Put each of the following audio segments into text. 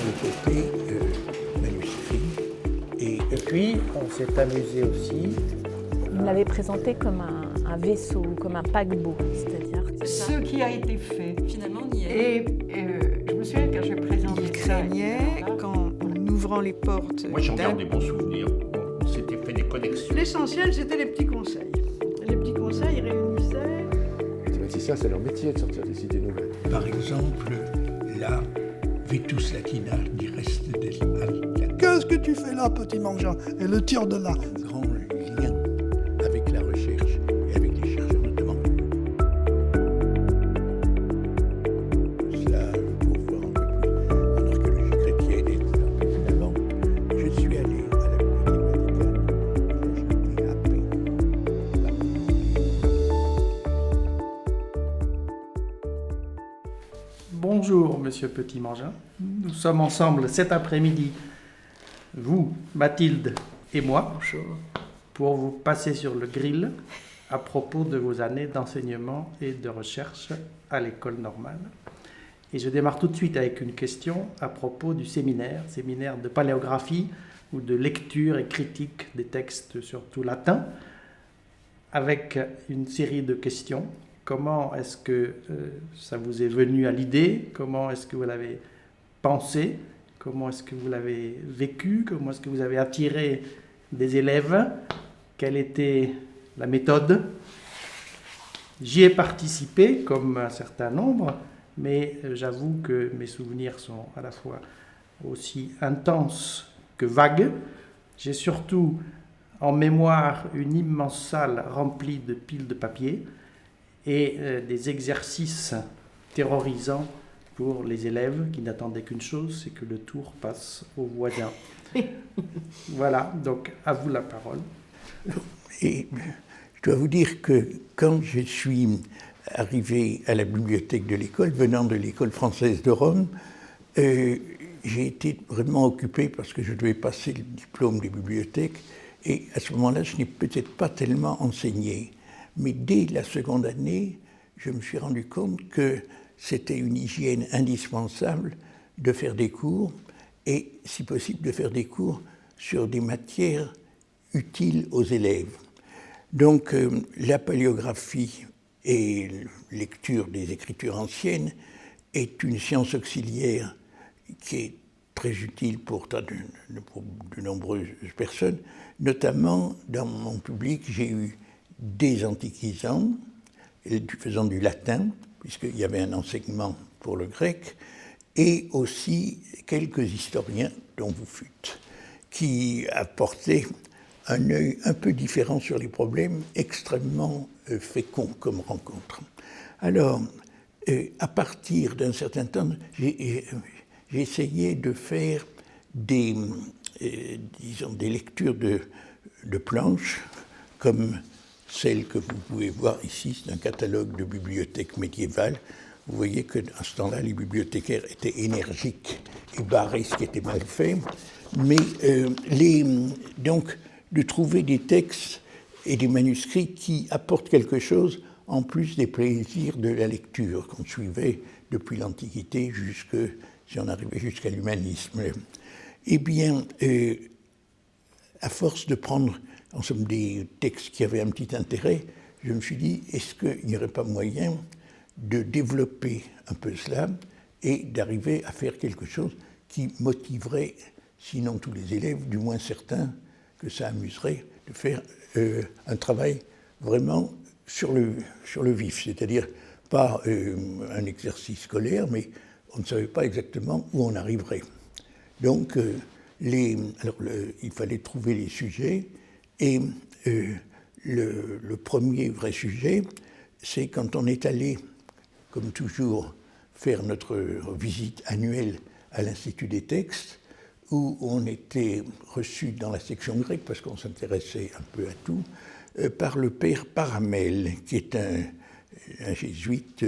le côté manuscrit. Et puis, on s'est amusé aussi. Il l'avait présenté comme un vaisseau, comme un paquebot, c'est-à-dire... Ce qui a été fait. Finalement, on y est. Et je me souviens quand je présentais Il craignait qu'en ouvrant les portes... Moi, j'en garde des bons souvenirs. On s'était fait des connexions. L'essentiel, c'était les petits conseils. Les petits conseils réunissaient... Les thématiciens, c'est leur métier de sortir des idées nouvelles. Par exemple, la Vetus Latina du reste des Alpes. Qu'est-ce que tu fais là, petit mangeant? Et le tire de là. Un grand lien avec la recherche et avec les chercheurs notamment. Cela pour voir un peu plus en archéologie chrétienne et puis finalement, je suis allé à la Bibliothèque Vaticane et j'ai été happé par Bonjour, monsieur Petit-Mangin. Nous sommes ensemble cet après-midi, vous, Mathilde et moi, pour vous passer sur le grill à propos de vos années d'enseignement et de recherche à l'école normale. Et je démarre tout de suite avec une question à propos du séminaire de paléographie ou de lecture et critique des textes, surtout latins, avec une série de questions. Comment est-ce que ça vous est venu à l'idée? Comment est-ce que vous l'avez pensé? Comment est-ce que vous l'avez vécu? Comment est-ce que vous avez attiré des élèves? Quelle était la méthode? J'y ai participé, comme un certain nombre, mais j'avoue que mes souvenirs sont à la fois aussi intenses que vagues. J'ai surtout en mémoire une immense salle remplie de piles de papier et des exercices terrorisants pour les élèves qui n'attendaient qu'une chose, c'est que le tour passe au voisin. Voilà, donc à vous la parole. Et je dois vous dire que quand je suis arrivé à la bibliothèque de l'école, venant de l'école française de Rome, j'ai été vraiment occupé parce que je devais passer le diplôme des bibliothèques et à ce moment-là, je n'ai peut-être pas tellement enseigné. Mais dès la seconde année, je me suis rendu compte que c'était une hygiène indispensable de faire des cours et, si possible, de faire des cours sur des matières utiles aux élèves. Donc, la paléographie et lecture des écritures anciennes est une science auxiliaire qui est très utile pour de nombreuses personnes. Notamment, dans mon public, j'ai eu des antiquisants, faisant du latin, puisqu'il y avait un enseignement pour le grec, et aussi quelques historiens, dont vous fûtes, qui apportaient un œil un peu différent sur les problèmes, extrêmement féconds comme rencontre. Alors, à partir d'un certain temps, j'ai essayé de faire des lectures de planches, comme celle que vous pouvez voir ici, c'est un catalogue de bibliothèques médiévales. Vous voyez qu'à ce temps-là, les bibliothécaires étaient énergiques et barraient ce qui était mal fait. Mais donc, de trouver des textes et des manuscrits qui apportent quelque chose en plus des plaisirs de la lecture qu'on suivait depuis l'Antiquité si on arrivait jusqu'à l'humanisme. Eh bien, à force de prendre en somme des textes qui avaient un petit intérêt, je me suis dit, est-ce qu'il n'y aurait pas moyen de développer un peu cela et d'arriver à faire quelque chose qui motiverait, sinon tous les élèves, du moins certains, que ça amuserait de faire un travail vraiment sur le vif, c'est-à-dire pas un exercice scolaire, mais on ne savait pas exactement où on arriverait. Donc, il fallait trouver les sujets, et le premier vrai sujet, c'est quand on est allé, comme toujours, faire notre visite annuelle à l'Institut des textes, où on était reçu dans la section grecque, parce qu'on s'intéressait un peu à tout, par le père Paramel, qui est un jésuite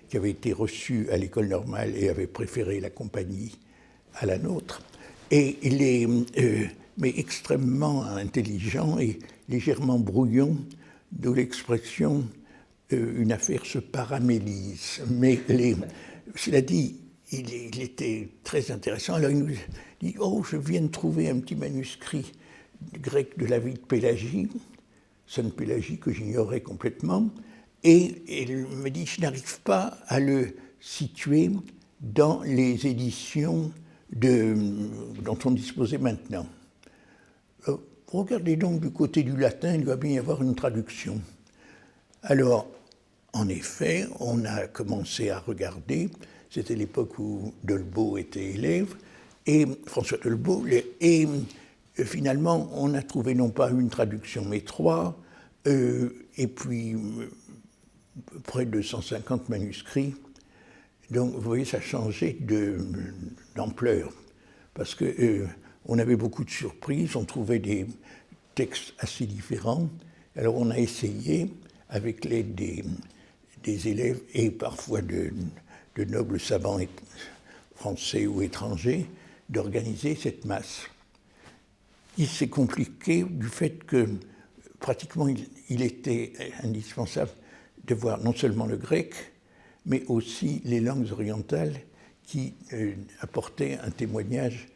qui avait été reçu à l'école normale et avait préféré la compagnie à la nôtre. Et il est mais extrêmement intelligent et légèrement brouillon, d'où l'expression une affaire se paramélise. Mais cela dit, il était très intéressant. Alors il nous dit « Oh, je viens de trouver un petit manuscrit grec de la vie de Pélagie, Sainte Pélagie que j'ignorais complètement, et il me dit « Je n'arrive pas à le situer dans les éditions dont on disposait maintenant. Regardez donc du côté du latin, il doit bien y avoir une traduction. » Alors, en effet, on a commencé à regarder, c'était l'époque où Dolbeau était élève, et François Dolbeau, et finalement, on a trouvé non pas une traduction, mais 3, et puis près de 150 manuscrits. Donc, vous voyez, ça changeait d'ampleur, parce qu'on avait beaucoup de surprises, on trouvait des textes assez différents. Alors, on a essayé, avec l'aide des élèves et parfois de nobles savants français ou étrangers, d'organiser cette masse. Il s'est compliqué du fait que pratiquement il était indispensable de voir non seulement le grec, mais aussi les langues orientales qui apportaient un témoignage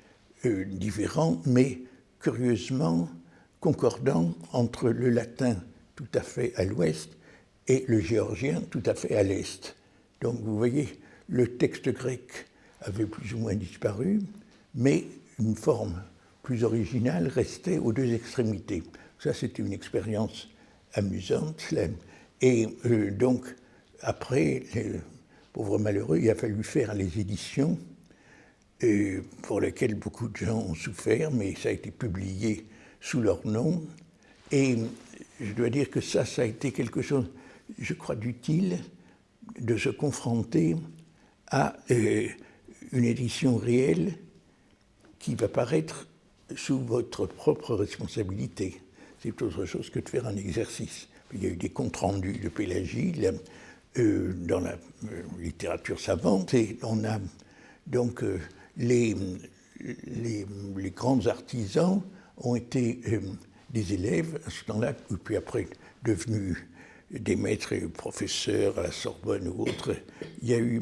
différent, mais curieusement concordant entre le latin tout à fait à l'ouest et le géorgien tout à fait à l'est. Donc vous voyez, le texte grec avait plus ou moins disparu, mais une forme plus originale restait aux deux extrémités. Ça, c'était une expérience amusante. Et donc, après, les pauvres malheureux, il a fallu faire les éditions pour lesquelles beaucoup de gens ont souffert, mais ça a été publié sous leur nom. Et je dois dire que ça a été quelque chose, je crois, d'utile de se confronter à une édition réelle qui va paraître sous votre propre responsabilité. C'est autre chose que de faire un exercice. Il y a eu des comptes rendus de Pélagie dans la littérature savante, et on a donc les grands artisans ont été des élèves à ce temps-là, puis après devenus des maîtres et professeurs à la Sorbonne ou autres. Il y a eu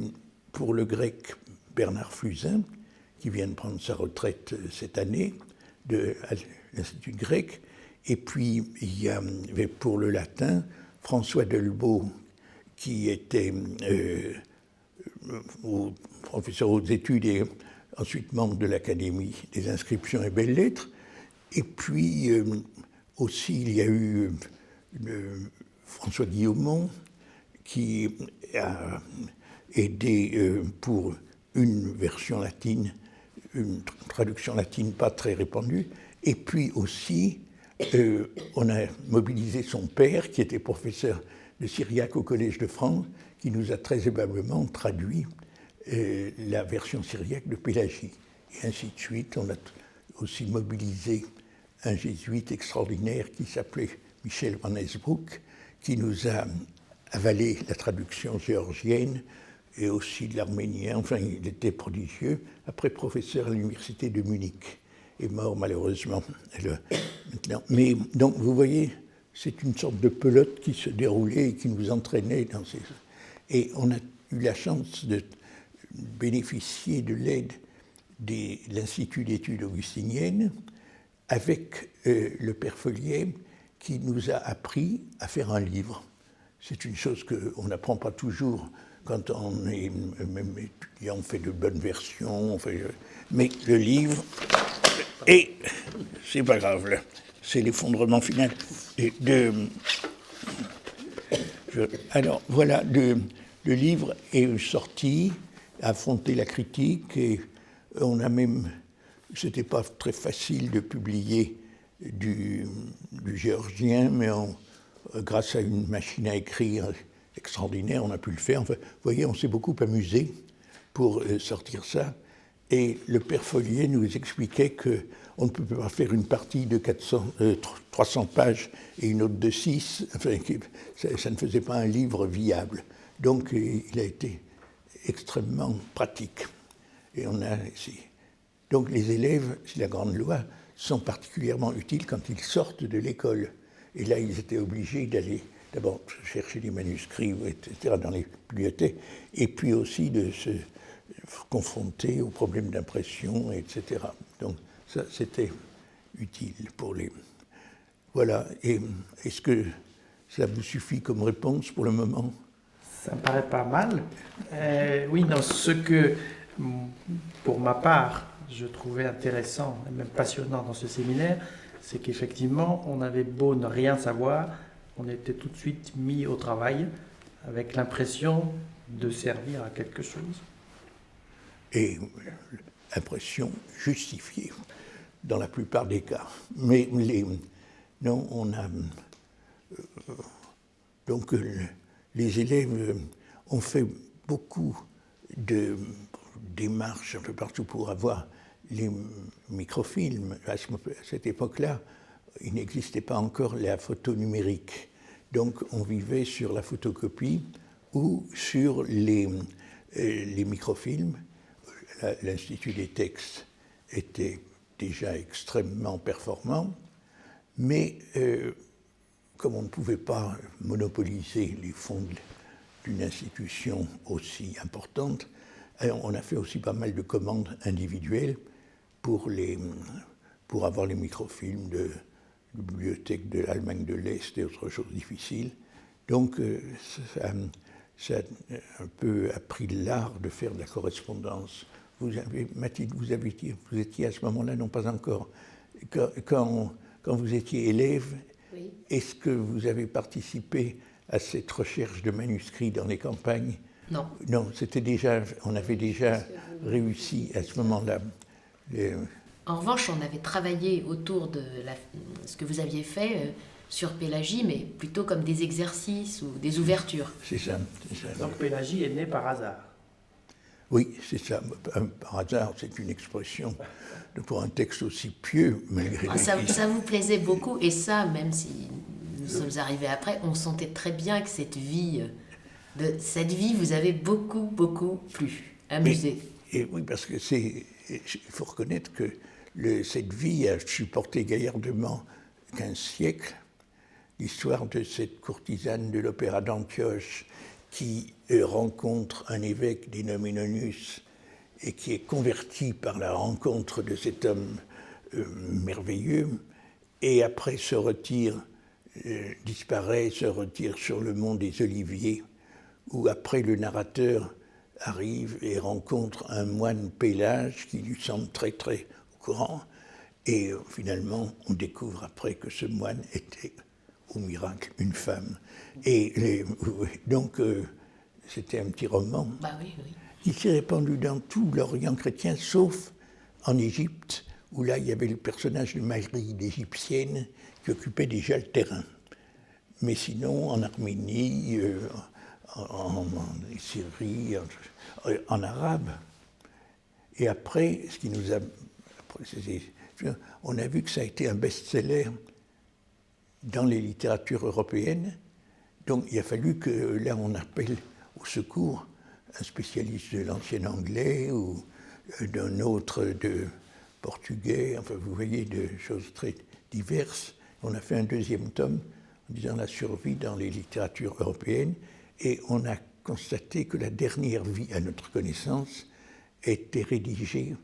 pour le grec Bernard Fusain, qui vient de prendre sa retraite cette année de l'Institut grec, et puis il y avait pour le latin François Dolbeau, qui était professeur aux études et ensuite membre de l'Académie des inscriptions et belles-lettres. Et puis aussi il y a eu François Guillaumont, qui a aidé pour une version latine, une traduction latine pas très répandue. Et puis aussi, on a mobilisé son père, qui était professeur de syriaque au Collège de France, qui nous a très aimablement traduit la version syriaque de Pélagie. Et ainsi de suite, on a aussi mobilisé un jésuite extraordinaire qui s'appelait Michel Van Esbroek, qui nous a avalé la traduction géorgienne et aussi de l'arménien. Enfin, il était prodigieux. Après, professeur à l'université de Munich, est mort malheureusement maintenant. Mais donc, vous voyez, c'est une sorte de pelote qui se déroulait et qui nous entraînait dans ces... Et on a eu la chance de bénéficier de l'aide de l'Institut d'études augustiniennes avec le père Folliet, qui nous a appris à faire un livre. C'est une chose qu'on n'apprend pas toujours quand on est même étudiant, on fait de bonnes versions, mais le livre, et c'est pas grave, là, c'est l'effondrement final. Alors voilà, le livre est sorti, a affronté la critique, et on a même, c'était pas très facile de publier du géorgien, mais grâce à une machine à écrire extraordinaire, on a pu le faire. Enfin, vous voyez, on s'est beaucoup amusé pour sortir ça. Et le père Folliet nous expliquait qu'on ne peut pas faire une partie de 300 pages et une autre de 6. Enfin, ça ne faisait pas un livre viable. Donc, il a été extrêmement pratique. Et on a essayé. Donc, les élèves, c'est la grande loi, sont particulièrement utiles quand ils sortent de l'école. Et là, ils étaient obligés d'aller d'abord chercher des manuscrits, etc., dans les bibliothèques, et puis aussi de se confrontés aux problèmes d'impression, etc. Donc ça, c'était utile pour les... Voilà. Et est-ce que ça vous suffit comme réponse pour le moment? Ça me paraît pas mal. Oui, dans ce que, pour ma part, je trouvais intéressant et même passionnant dans ce séminaire, c'est qu'effectivement, on avait beau ne rien savoir, on était tout de suite mis au travail avec l'impression de servir à quelque chose. Et impression justifiée dans la plupart des cas. Mais non, on a... donc les élèves ont fait beaucoup de démarches un peu partout pour avoir les microfilms. À cette époque-là, il n'existait pas encore la photo numérique. Donc on vivait sur la photocopie ou sur les microfilms. L'Institut des textes était déjà extrêmement performant, mais comme on ne pouvait pas monopoliser les fonds d'une institution aussi importante, on a fait aussi pas mal de commandes individuelles pour avoir les microfilms de bibliothèque de l'Allemagne de l'Est et autres choses difficiles. Donc ça a un peu appris l'art de faire de la correspondance. Mathilde, vous étiez à ce moment-là, non pas encore. Quand vous étiez élève, oui. Est-ce que vous avez participé à cette recherche de manuscrits dans les campagnes? Non. Non, on avait déjà réussi à ce moment-là. En revanche, on avait travaillé autour de ce que vous aviez fait sur Pélagie, mais plutôt comme des exercices ou des ouvertures. C'est ça. Donc Pélagie est née par hasard. Oui, c'est ça. Par hasard, c'est une expression pour un texte aussi pieux, malgré ça vous plaisait beaucoup, et ça, même si nous sommes arrivés après, on sentait très bien que cette vie vous avait beaucoup, beaucoup plu, amusé. Et oui, parce que il faut reconnaître que cette vie a supporté gaillardement 15 siècles. L'histoire de cette courtisane de l'opéra d'Antioche qui rencontre un évêque dénommé Nonius et qui est converti par la rencontre de cet homme merveilleux, et après se retire sur le mont des Oliviers, où après le narrateur arrive et rencontre un moine Pélage qui lui semble très très au courant, et finalement on découvre après que ce moine était au miracle une femme. Et donc c'était un petit roman. Bah oui, oui. Il s'est répandu dans tout l'Orient chrétien, sauf en Égypte, où là il y avait le personnage de Marie l'Égyptienne qui occupait déjà le terrain. Mais sinon, en Arménie, en Syrie, en arabe. Et après, ce qui nous a... on a vu que ça a été un best-seller dans les littératures européennes. Donc il a fallu que là on appelle au secours un spécialiste de l'ancien anglais ou d'un autre de portugais, enfin vous voyez, de choses très diverses. On a fait un deuxième tome en disant la survie dans les littératures européennes, et on a constaté que la dernière vie, à notre connaissance, était rédigée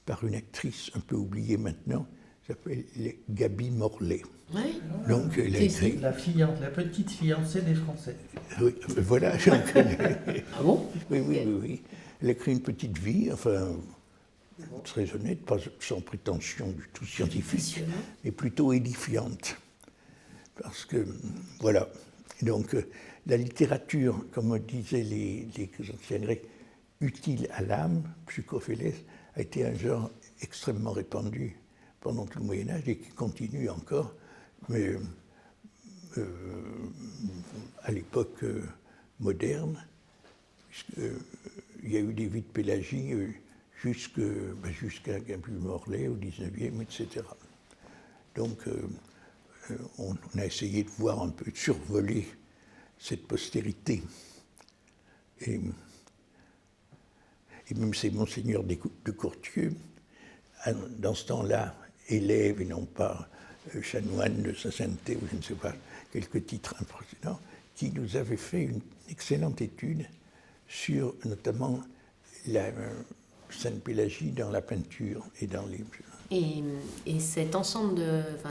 par une actrice un peu oubliée maintenant, qui s'appelle Gaby Morley. Oui. Donc, la petite fiancée des Français. Oui, voilà, j'en connais. Ah bon? Oui. Elle a écrit une petite vie, enfin, très honnête, pas sans prétention du tout scientifique, mais plutôt édifiante. Parce que, voilà. Donc, la littérature, comme disaient les anciens Grecs, utile à l'âme, psychophélès, a été un genre extrêmement répandu pendant tout le Moyen-Âge et qui continue encore, mais à l'époque moderne, il y a eu des vies de Pélagie jusqu'à Gaby Morley au 19e, etc. Donc, on a essayé de voir un peu, de survoler cette postérité. Et même c'est Monseigneur de Courtieu, dans ce temps-là, élève et non pas chanoine de sa sainteté, ou je ne sais pas, quelques titres impressionnants, qui nous avait fait une excellente étude sur notamment la Sainte-Pélagie dans la peinture et dans les... Et cet ensemble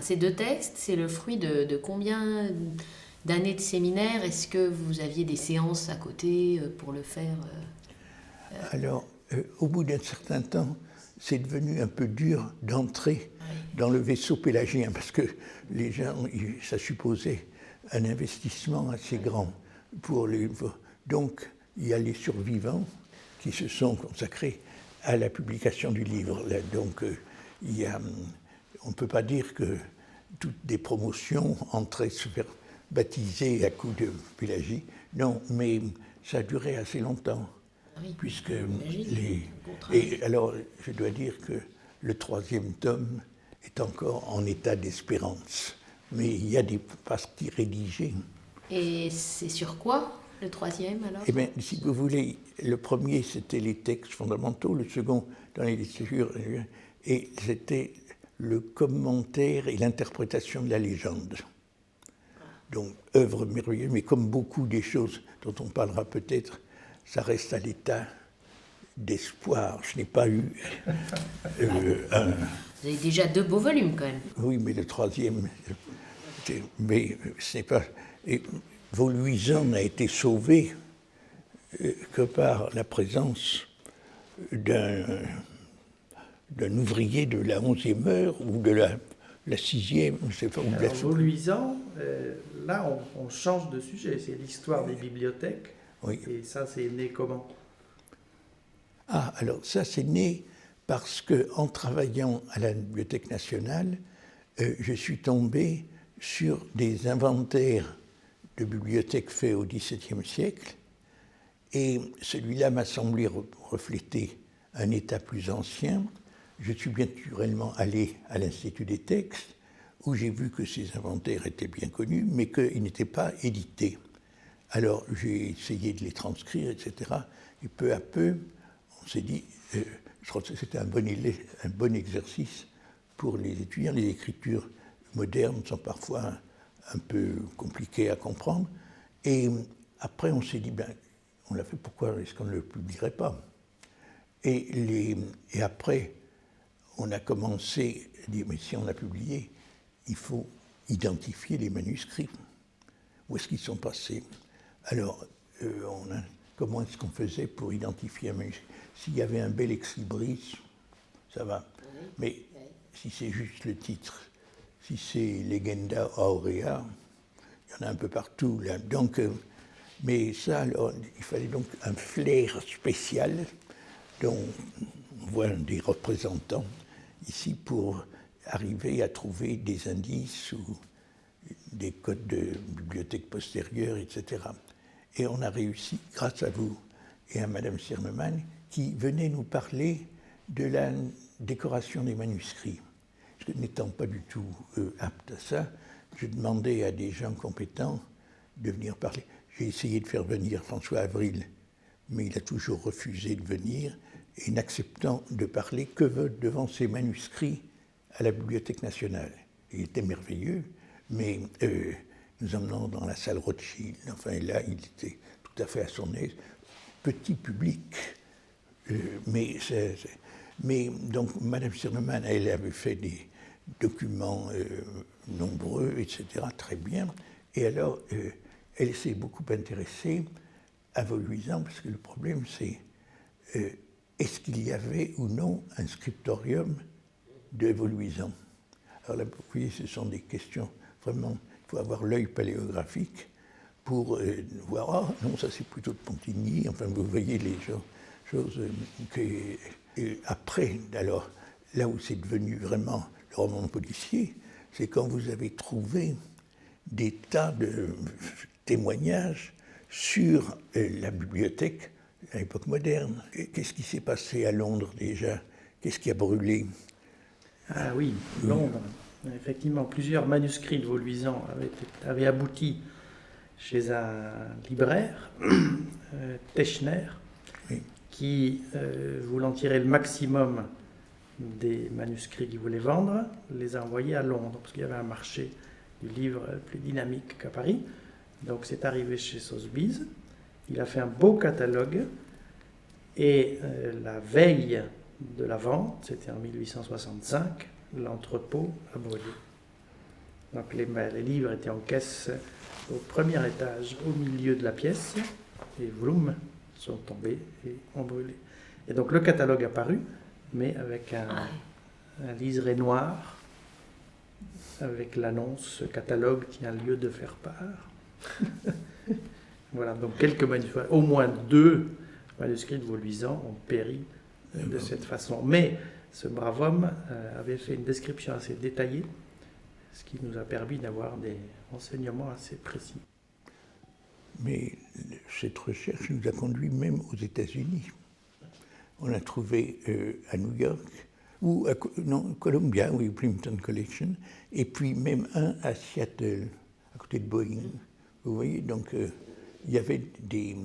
ces deux textes, c'est le fruit de combien d'années de séminaire? Est-ce que vous aviez des séances à côté pour le faire? Alors, au bout d'un certain temps, c'est devenu un peu dur d'entrer dans le vaisseau pélagien, parce que les gens, ça supposait un investissement assez grand pour les... Donc, il y a les survivants qui se sont consacrés à la publication du livre. Là, donc, on ne peut pas dire que toutes des promotions entraient se faire baptiser à coup de Pélagie. Non, mais ça a duré assez longtemps. Oui, puisque et alors, je dois dire que le 3e tome est encore en état d'espérance. Mais il y a des parties rédigées. Et c'est sur quoi, le 3e, alors? Eh bien, si vous voulez, le premier, c'était les textes fondamentaux, le second, dans les lectures, et c'était le commentaire et l'interprétation de la légende. Donc, œuvre merveilleuse, mais comme beaucoup des choses dont on parlera peut-être, ça reste à l'état d'espoir. Je n'ai pas eu un... Vous avez déjà 2 beaux volumes, quand même. Oui, mais le 3e... Mais ce n'est pas... Et Vauluisan n'a été sauvé que par la présence d'un ouvrier de la 11e heure ou de la 6e, je ne sais pas. Alors, Vauluisan, là, on change de sujet. C'est l'histoire des bibliothèques. Oui. Et ça, c'est né comment? Ah, alors ça, c'est né parce qu'en travaillant à la Bibliothèque nationale, je suis tombé sur des inventaires de bibliothèques faits au XVIIe siècle, et celui-là m'a semblé refléter un état plus ancien. Je suis bien naturellement allé à l'Institut des textes, où j'ai vu que ces inventaires étaient bien connus, mais qu'ils n'étaient pas édités. Alors j'ai essayé de les transcrire, etc. Et peu à peu, on s'est dit, je crois que c'était un bon exercice pour les étudiants. Les écritures modernes sont parfois un peu compliquées à comprendre. Et après, on s'est dit, on l'a fait, pourquoi est-ce qu'on ne le publierait pas? Et après, on a commencé à dire, mais si on a publié, il faut identifier les manuscrits. Où est-ce qu'ils sont passés? Alors, comment est-ce qu'on faisait pour identifier un manuscrit? S'il y avait un bel ex-libris, ça va. Mais si c'est juste le titre, si c'est Legenda Aurea, il y en a un peu partout là. Donc, mais ça, alors, il fallait donc un flair spécial dont on voit des représentants ici pour arriver à trouver des indices ou des codes de bibliothèque postérieure, etc. Et on a réussi, grâce à vous et à Madame Sirnemann, qui venait nous parler de la décoration des manuscrits. Parce que n'étant pas du tout apte à ça, je demandais à des gens compétents de venir parler. J'ai essayé de faire venir François Avril, mais il a toujours refusé de venir, et n'acceptant de parler que devant ses manuscrits à la Bibliothèque nationale. Il était merveilleux, mais nous emmenons dans la salle Rothschild. Enfin, là, il était tout à fait à son aise. Petit public, mais donc, Madame Sirnemann, elle avait fait des documents nombreux, etc., très bien. Et alors, elle s'est beaucoup intéressée à Vauluisan, parce que le problème, c'est est-ce qu'il y avait ou non un scriptorium de Vauluisan? Alors là, vous voyez, ce sont des questions vraiment, il faut avoir l'œil paléographique pour voir, ah non, ça c'est plutôt de Pontigny, enfin vous voyez les choses que... Et après, alors, là où c'est devenu vraiment le roman policier, c'est quand vous avez trouvé des tas de témoignages sur la bibliothèque à l'époque moderne. Qu'est-ce qui s'est passé à Londres déjà? Qu'est-ce qui a brûlé? Ah oui, Londres. Effectivement, plusieurs manuscrits de Vauluisan avaient abouti chez un libraire, Techner, oui, qui, voulant tirer le maximum des manuscrits qu'il voulait vendre, les a envoyés à Londres, parce qu'il y avait un marché du livre plus dynamique qu'à Paris. Donc c'est arrivé chez Sotheby's. Il a fait un beau catalogue Et la veille de la vente, c'était en 1865, l'entrepôt a brûlé. Donc les livres étaient en caisse au premier étage, au milieu de la pièce, et vroom, sont tombés et ont brûlé. Et donc le catalogue a paru, mais avec un liseré noir, avec l'annonce « Ce catalogue tient lieu de faire part ». Voilà, donc quelques manuscrits, au moins 2 manuscrits de Vauluisant ont péri de cette façon. Mais ce brave homme avait fait une description assez détaillée, ce qui nous a permis d'avoir des renseignements assez précis. Mais cette recherche nous a conduit même aux États-Unis. On a trouvé à New York, ou à Columbia, oui, Plimpton Collection, et puis même un à Seattle, à côté de Boeing. Vous voyez, donc il y avait des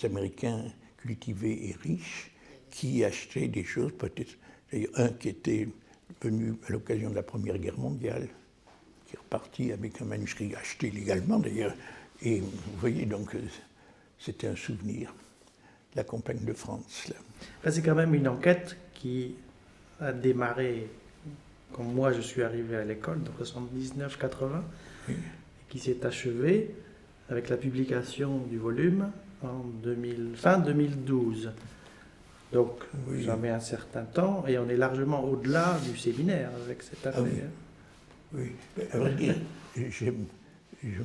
Américains cultivés et riches qui achetaient des choses, peut-être d'ailleurs un qui était venu à l'occasion de la Première Guerre mondiale, qui est reparti avec un manuscrit acheté légalement d'ailleurs. Et vous voyez, donc, c'était un souvenir, la campagne de France. Là. C'est quand même une enquête qui a démarré, comme moi je suis arrivé à l'école, en 79-80, oui. Qui s'est achevée avec la publication du volume en fin 2012. Donc, oui. Jamais un certain temps, et on est largement au-delà du séminaire avec cette affaire. Oui, à vrai dire, je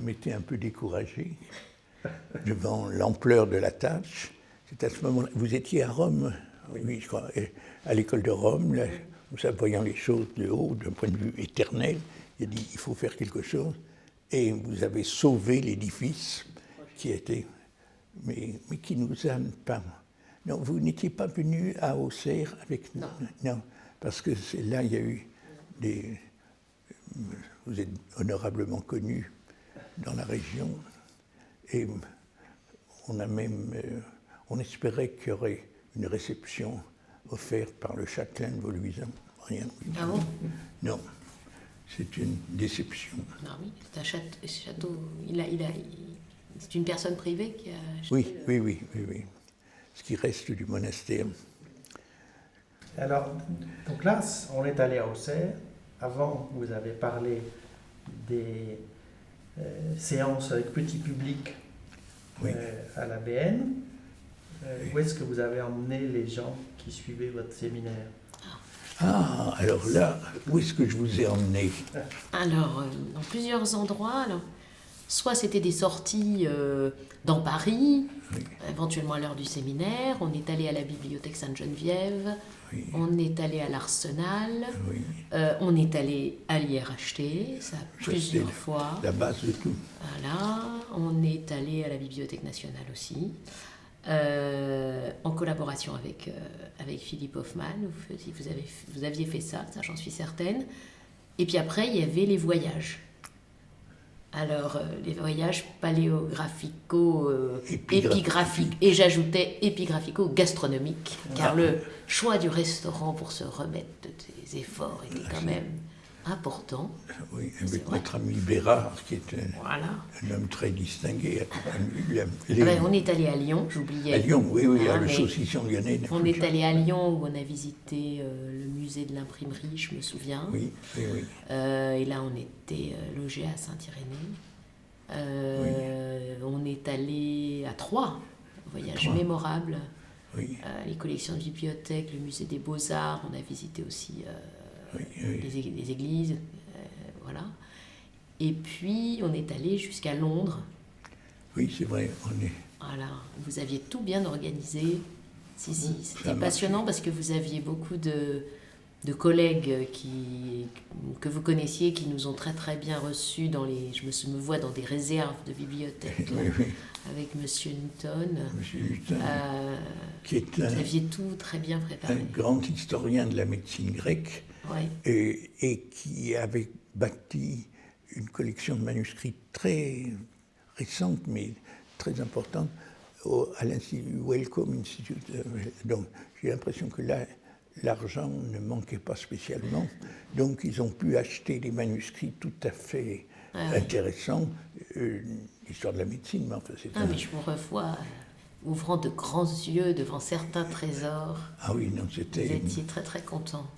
m'étais un peu découragé devant l'ampleur de la tâche. C'est à ce moment-là. Vous étiez à Rome, oui, je crois, à l'école de Rome, là, voyant les choses de haut, d'un point de vue éternel. Il a dit il faut faire quelque chose. Et vous avez sauvé l'édifice qui était, mais qui nous a pas. Non, vous n'étiez pas venu à Auxerre avec nous. Non, parce que là, il y a eu des. Vous êtes honorablement connu dans la région, et on a même, on espérait qu'il y aurait une réception offerte par le châtelain de Vauluisant. Rien. Ah bon? Non, c'est une déception. Ah oui, c'est un château. C'est une personne privée qui a acheté. Oui. Ce qui reste du monastère. Alors, donc là, on est allé à Auxerre. Avant, vous avez parlé des séances avec petit public à la BN. Où est-ce que vous avez emmené les gens qui suivaient votre séminaire? Ah, alors là, où est-ce que je vous ai emmené? Alors, dans plusieurs endroits. Alors, soit c'était des sorties dans Paris, éventuellement à l'heure du séminaire. On est allé à la bibliothèque Sainte-Geneviève. Oui. On est allé à l'Arsenal, on est allé à l'IRHT, ça plusieurs fois. La base de tout. Voilà, on est allé à la Bibliothèque nationale aussi, en collaboration avec Philippe Hoffman. Vous aviez fait ça j'en suis certaine. Et puis après, il y avait les voyages. Alors, les voyages paléographico-épigraphiques, et j'ajoutais épigraphico-gastronomiques, car le choix du restaurant pour se remettre de tes efforts était quand même important. Oui, avec notre ami Bérard, qui est un homme très distingué. On est allé à Lyon, j'oubliais. À Lyon, oui, à le saucisson lyonnais. On est allé à Lyon, où on a visité le musée de l'imprimerie, je me souviens. Oui. Et là, on était logé à Saint-Irénée. On est allé à Troyes, voyage mémorable. Les collections de bibliothèques, le musée des Beaux-Arts, on a visité aussi les églises, voilà. Et puis, on est allé jusqu'à Londres. Oui, c'est vrai, Voilà, vous aviez tout bien organisé. C'était passionnant parce que vous aviez beaucoup de collègues que vous connaissiez, qui nous ont très très bien reçus je me vois dans des réserves de bibliothèque avec Monsieur Newton. Vous aviez tout très bien préparé. Un grand historien de la médecine grecque et qui avait bâti une collection de manuscrits très récente mais très importante à l'Institut Wellcome Institute. Donc j'ai l'impression que là, l'argent ne manquait pas spécialement, donc ils ont pu acheter des manuscrits tout à fait intéressants, l'histoire de la médecine, mais enfin c'est mais je vous revois ouvrant de grands yeux devant certains trésors. Ah oui, non, Vous c'était... étiez très très content.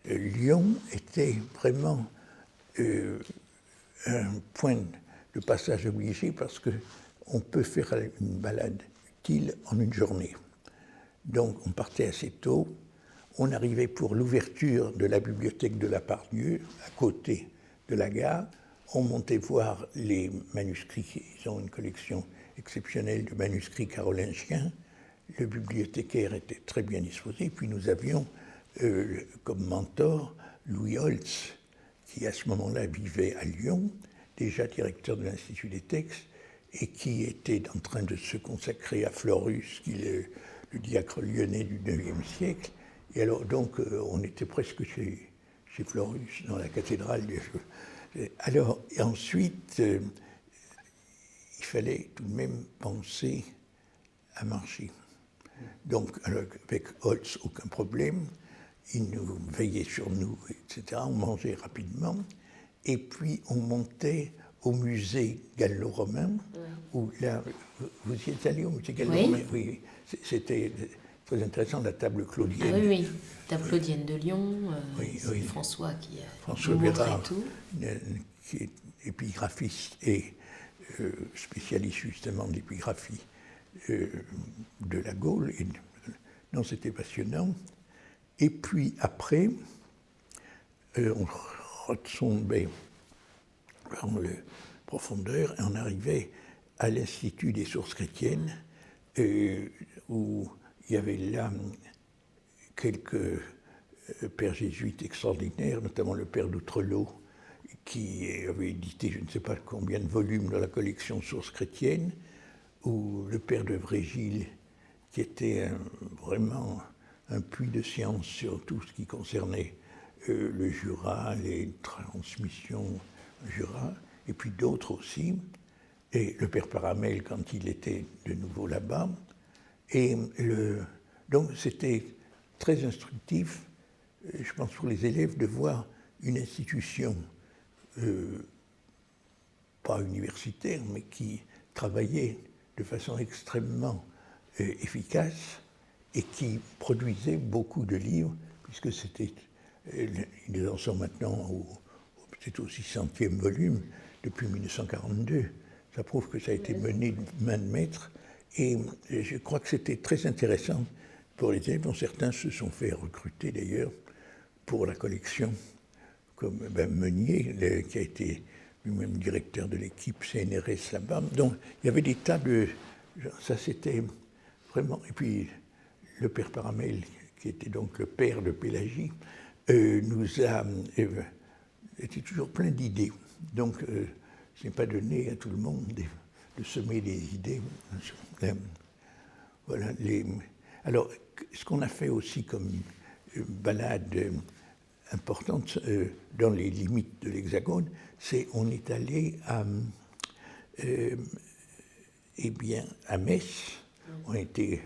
Lyon était vraiment un point de passage obligé parce qu'on peut faire une balade utile en une journée. Donc on partait assez tôt, on arrivait pour l'ouverture de la bibliothèque de la Pardieu, à côté de la gare, on montait voir les manuscrits, ils ont une collection exceptionnelle de manuscrits carolingiens, le bibliothécaire était très bien disposé, puis nous avions comme mentor Louis Holtz, qui à ce moment-là vivait à Lyon, déjà directeur de l'Institut des textes, et qui était en train de se consacrer à Florus, qui est le diacre lyonnais du IXe siècle. Et alors donc on était presque chez Florus, dans la cathédrale. Alors et ensuite, il fallait tout de même penser à marcher. Donc avec Holtz, aucun problème. Il nous veillait sur nous, etc. On mangeait rapidement. Et puis, on montait au musée gallo-romain, où là, vous y êtes allé au musée gallo-romain? Oui. C'était très intéressant, la table claudienne. Ah oui, table claudienne de Lyon, oui. François qui François nous montrait Bérard, tout. qui est épigraphiste et spécialiste justement d'épigraphie de la Gaule. Et, non, c'était passionnant. Et puis après, on retombait dans la profondeur et on arrivait à l'Institut des sources chrétiennes, où il y avait là quelques pères jésuites extraordinaires, notamment le père d'Outrelot, qui avait édité je ne sais pas combien de volumes dans la collection Sources chrétiennes, ou le père de Vrégil, qui était vraiment un puits de science sur tout ce qui concernait le Jura, les transmissions Jura, et puis d'autres aussi, et le père Paramel quand il était de nouveau là-bas. Et donc c'était très instructif, je pense pour les élèves, de voir une institution pas universitaire, mais qui travaillait de façon extrêmement efficace et qui produisait beaucoup de livres, puisque c'était, ils en sont maintenant peut-être au 600e volume depuis 1942. Ça prouve que ça a été mené de main de maître. Et je crois que c'était très intéressant pour les élèves, dont certains se sont fait recruter d'ailleurs pour la collection, comme Meunier, qui a été lui-même directeur de l'équipe CNRS là-bas. Donc il y avait des tas de... Ça c'était vraiment... Et puis le père Paramel, qui était donc le père de Pélagie, nous a... était toujours plein d'idées. Donc ce n'est pas donné à tout le monde de semer des idées. Voilà. Alors, ce qu'on a fait aussi comme balade importante dans les limites de l'Hexagone, c'est on est allé à Metz. On a été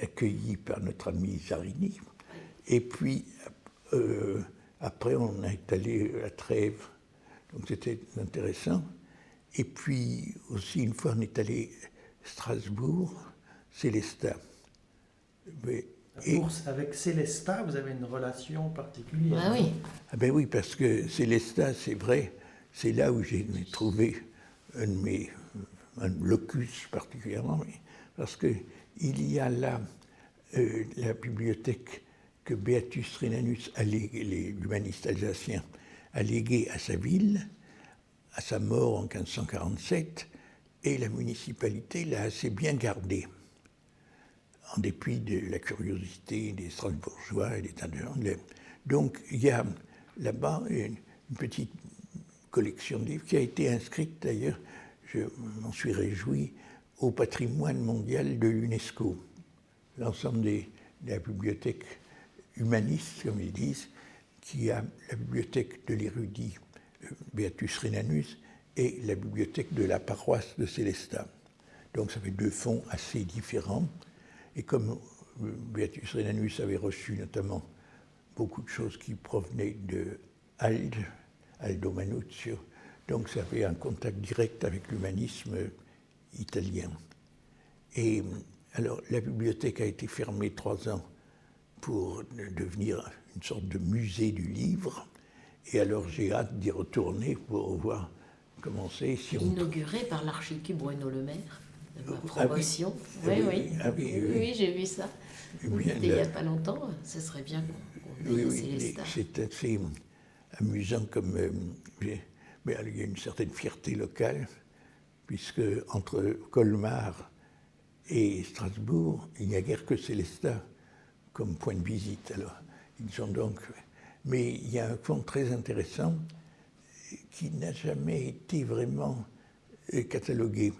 accueillis par notre ami Zarini. Et puis, après, on est allé à Trèves. Donc, c'était intéressant. Et puis, aussi, une fois, on est allé à Strasbourg, Célestat. Avec Célestat, vous avez une relation particulière. Ah oui. Ah ben oui, parce que Célestat, c'est vrai, c'est là où j'ai trouvé un locus particulièrement, parce qu'il y a là la bibliothèque que Beatus Rhenanus, l'humaniste alsacien, a léguée à sa ville, à sa mort en 1547, et la municipalité l'a assez bien gardée, en dépit de la curiosité des Strasbourgeois et des tas de gens. Donc il y a là-bas une petite collection de livres qui a été inscrite d'ailleurs, je m'en suis réjoui, au patrimoine mondial de l'UNESCO. L'ensemble de la bibliothèque humaniste, comme ils disent, qui a la bibliothèque de l'érudit Beatus Rhenanus et la bibliothèque de la paroisse de Célestat. Donc ça fait deux fonds assez différents. Et comme Beatus Rhenanus avait reçu notamment beaucoup de choses qui provenaient de Aldo Manuzio, donc ça avait un contact direct avec l'humanisme italien. Et Alors, la bibliothèque a été fermée 3 ans pour devenir une sorte de musée du livre. Et alors, j'ai hâte d'y retourner pour voir comment c'est. Si Inauguré par l'archiduc Bruno Le Maire, de ma Ah oui. promotion. Ah Oui, oui. oui. Ah oui, oui. Oui, j'ai vu ça. Eh bien, C'était il n'y a pas longtemps. Ce serait bien qu'on ait Célestat. c'est assez amusant comme... mais il y a une certaine fierté locale, puisque entre Colmar et Strasbourg, il n'y a guère que Célestat comme point de visite. Alors, ils ont donc... Mais il y a un fond très intéressant qui n'a jamais été vraiment catalogué.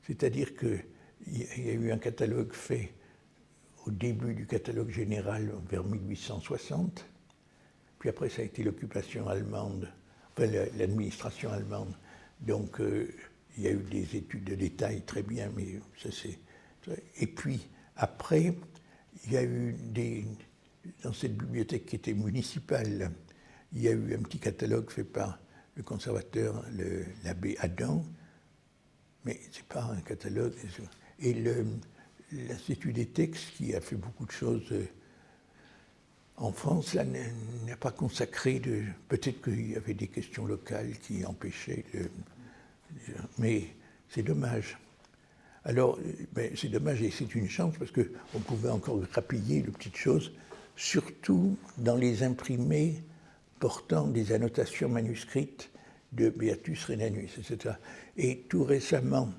C'est-à-dire qu'il y a eu un catalogue fait au début du catalogue général vers 1860, puis après ça a été l'occupation allemande, enfin l'administration allemande. Donc il y a eu des études de détail très bien, mais ça c'est... Et puis après, il y a eu dans cette bibliothèque qui était municipale, il y a eu un petit catalogue fait par le conservateur, l'abbé Adam, mais ce n'est pas un catalogue. Et l'Institut des textes, qui a fait beaucoup de choses en France, là, n'a pas consacré de... Peut-être qu'il y avait des questions locales qui empêchaient mais c'est dommage. Alors, c'est dommage et c'est une chance parce qu'on pouvait encore grappiller de petites choses, surtout dans les imprimés portant des annotations manuscrites de Beatus Rhenanus, etc. Et tout récemment,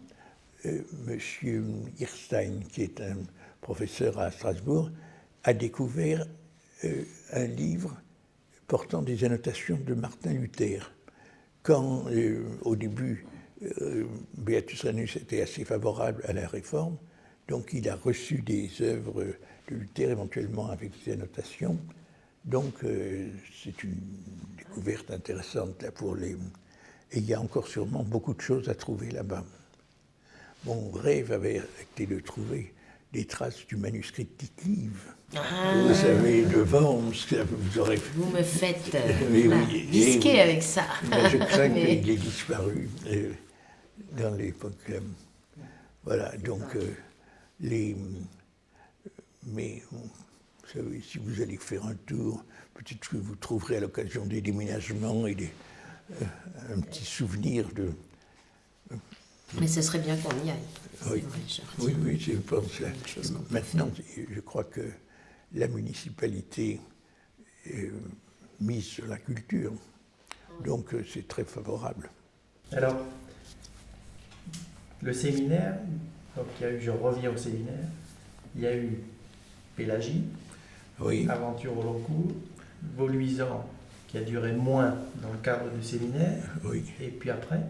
Monsieur Hirstein, qui est un professeur à Strasbourg, a découvert un livre portant des annotations de Martin Luther. Quand, au début, Beatus Rhenanus était assez favorable à la réforme, donc il a reçu des œuvres de Luther, éventuellement avec des annotations. Donc c'est une découverte intéressante là, pour les... Et il y a encore sûrement beaucoup de choses à trouver là-bas. Mon rêve avait été de trouver des traces du manuscrit de Tite-Live. Vous savez, de Worms, vous aurez... Vous me faites disquer avec ça. Je crains qu'il ait disparu dans l'époque. Voilà, donc mais vous savez, si vous allez faire un tour, peut-être que vous trouverez à l'occasion des déménagements et un petit souvenir de... Mais ce serait bien qu'on y aille. Oui, vrai, oui, je pense. Maintenant, je crois que la municipalité mise sur la culture, donc c'est très favorable. Alors, le séminaire, donc je reviens au séminaire, il y a eu Pélagie, oui. Aventure au long cours, Voluisant, qui a duré moins dans le cadre du séminaire, oui. Et puis après?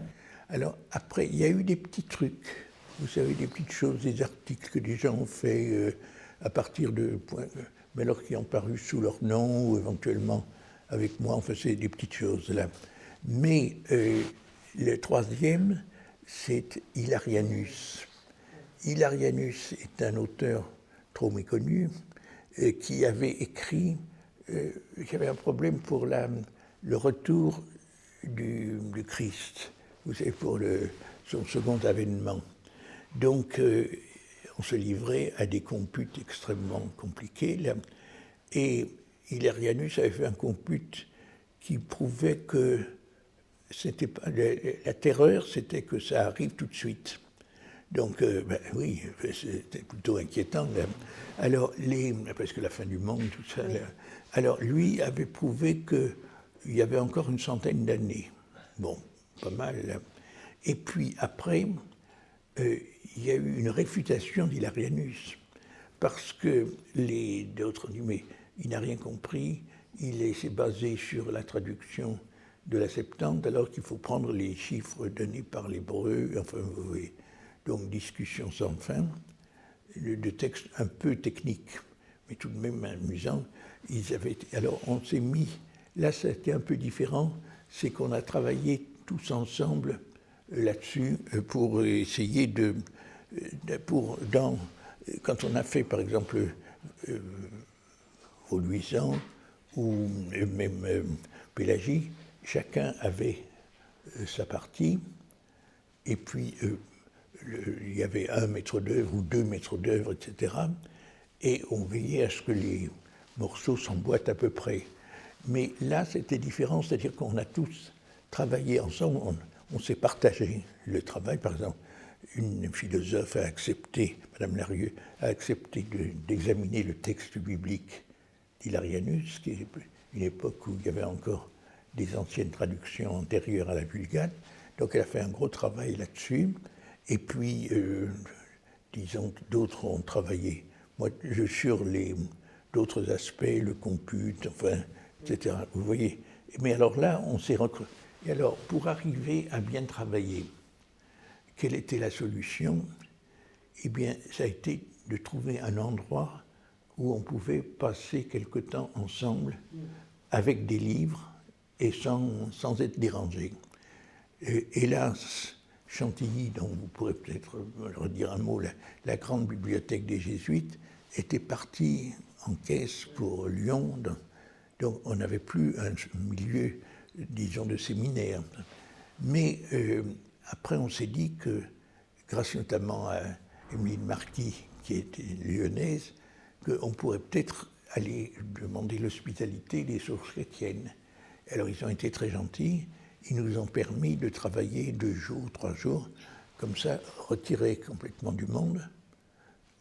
Alors, après, il y a eu des petits trucs, vous savez, des petites choses, des articles que des gens ont fait à partir de points, mais alors qui ont paru sous leur nom, ou éventuellement avec moi, enfin, c'est des petites choses là. Mais le troisième, c'est Hilarianus. Hilarianus est un auteur trop méconnu qui avait écrit, qui avait un problème pour le retour du Christ, vous savez, pour son second avènement. Donc, on se livrait à des computes extrêmement compliqués. Là, et Hilarianus avait fait un compute qui prouvait que c'était pas, la terreur, c'était que ça arrive tout de suite. Donc, oui, c'était plutôt inquiétant. Là. Alors, parce que la fin du monde, tout ça. Là. Alors, lui avait prouvé qu'il y avait encore une centaine d'années. Bon, pas mal. Là. Et puis, après, il y a eu une réfutation d'Hilarianus, parce que d'autres ont dit, mais il n'a rien compris, il s'est basé sur la traduction de la Septante, alors qu'il faut prendre les chiffres donnés par l'hébreu, enfin, oui. Donc, discussion sans fin, de textes un peu techniques, mais tout de même amusants. Alors, on s'est mis, là, ça a été un peu différent, c'est qu'on a travaillé tous ensemble là-dessus pour essayer quand on a fait, par exemple, Voluisant ou même Pélagie, chacun avait sa partie, et puis il y avait un maître d'œuvre ou deux maîtres d'œuvre, etc. Et on veillait à ce que les morceaux s'emboîtent à peu près. Mais là, c'était différent, c'est-à-dire qu'on a tous travaillé ensemble, on s'est partagé le travail. Par exemple, une philosophe a accepté, Madame Larieux, a accepté d'examiner le texte biblique d'Hilarianus, qui est une époque où il y avait encore des anciennes traductions antérieures à la Vulgate. Donc elle a fait un gros travail là-dessus. Et puis, disons, d'autres ont travaillé. Moi, sur d'autres aspects, le compute, enfin, etc. Vous voyez. Mais alors là, on s'est recruté. Et alors, pour arriver à bien travailler, quelle était la solution? Eh bien, ça a été de trouver un endroit où on pouvait passer quelque temps ensemble avec des livres et sans être dérangé. Hélas, Chantilly, dont vous pourrez peut-être redire un mot, la grande bibliothèque des Jésuites, était partie en caisse pour Lyon. Donc on n'avait plus un milieu, disons, de séminaire. Mais après, on s'est dit que, grâce notamment à Émeline Marquis, qui était lyonnaise, qu'on pourrait peut-être aller demander l'hospitalité des sources chrétiennes. Alors ils ont été très gentils, ils nous ont permis de travailler 2 jours, 3 jours, comme ça, retirés complètement du monde,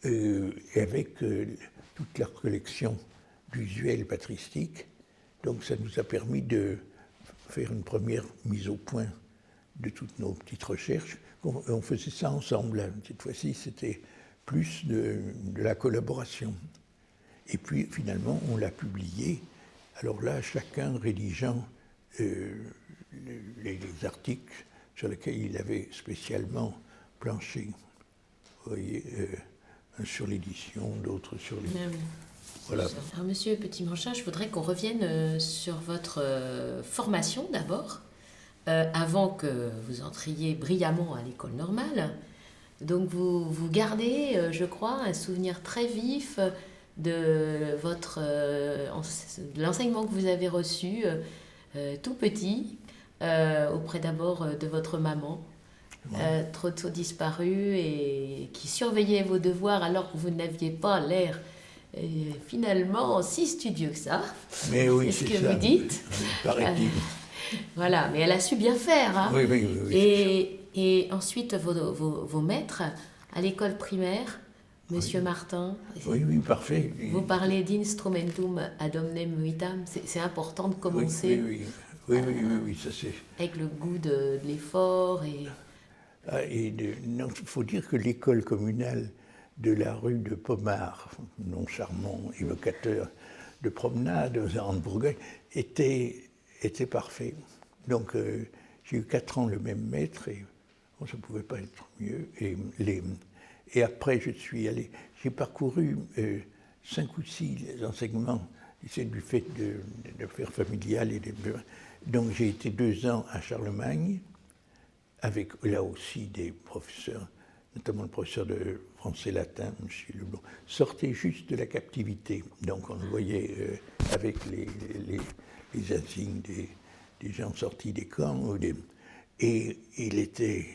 et avec toute leur collection d'usuels patristiques. Donc ça nous a permis de faire une première mise au point de toutes nos petites recherches. On faisait ça ensemble. Cette fois-ci, c'était plus de la collaboration. Et puis, finalement, on l'a publié. Alors là, chacun rédigeant les articles sur lesquels il avait spécialement planché. Vous voyez, un sur l'édition, d'autres sur les... Ah oui. Voilà. Alors, Monsieur Petit-Manchin, je voudrais qu'on revienne sur votre formation d'abord, avant que vous entriez brillamment à l'école normale. Donc vous gardez, je crois, un souvenir très vif de de l'enseignement que vous avez reçu tout petit, auprès d'abord de votre maman, trop tôt disparue, et qui surveillait vos devoirs alors que vous n'aviez pas l'air finalement si studieux que ça. Mais oui, c'est ce que vous dites. Paraît-il. Voilà, mais elle a su bien faire. Hein. Oui. Et ensuite, vos maîtres à l'école primaire, Monsieur Martin. Oui, parfait. Vous parlez d'instrumentum ad omnem vitam. C'est important de commencer. Oui, ça c'est... Avec le goût de l'effort et... Non, il faut dire que l'école communale de la rue de Pomard, nom charmant, évocateur de promenade en Bourgogne, était parfait. Donc j'ai eu 4 ans le même maître et ça ne pouvait pas être mieux. Et après, j'ai parcouru 5 ou 6 enseignements, c'est du fait de faire familial. Donc j'ai été 2 ans à Charlemagne, avec là aussi des professeurs, notamment le professeur de français-latin, M. Leblond, sortait juste de la captivité. Donc on le voyait avec les insignes des gens sortis des camps. Et il était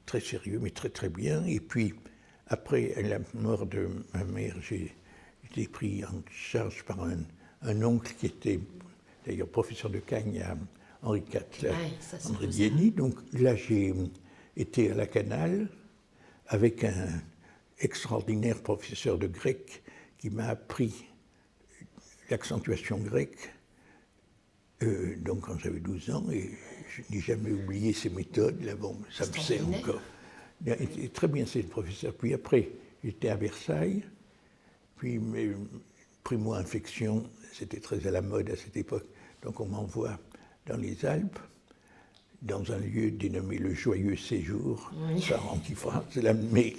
très sérieux, mais très très bien. Et puis, après la mort de ma mère, j'ai été pris en charge par un oncle qui était d'ailleurs professeur de Cagne à Henri IV, André Dieny. Donc là, j'ai été à la Canale avec un extraordinaire professeur de grec qui m'a appris l'accentuation grecque, donc quand j'avais 12 ans, et je n'ai jamais oublié ces méthodes. Là, bon, ça me sert encore. Et très bien, c'est le professeur. Puis après, j'étais à Versailles, puis primo-infection, c'était très à la mode à cette époque, donc on m'envoie dans les Alpes, dans un lieu dénommé le Joyeux Séjour, par Antiphore. Mais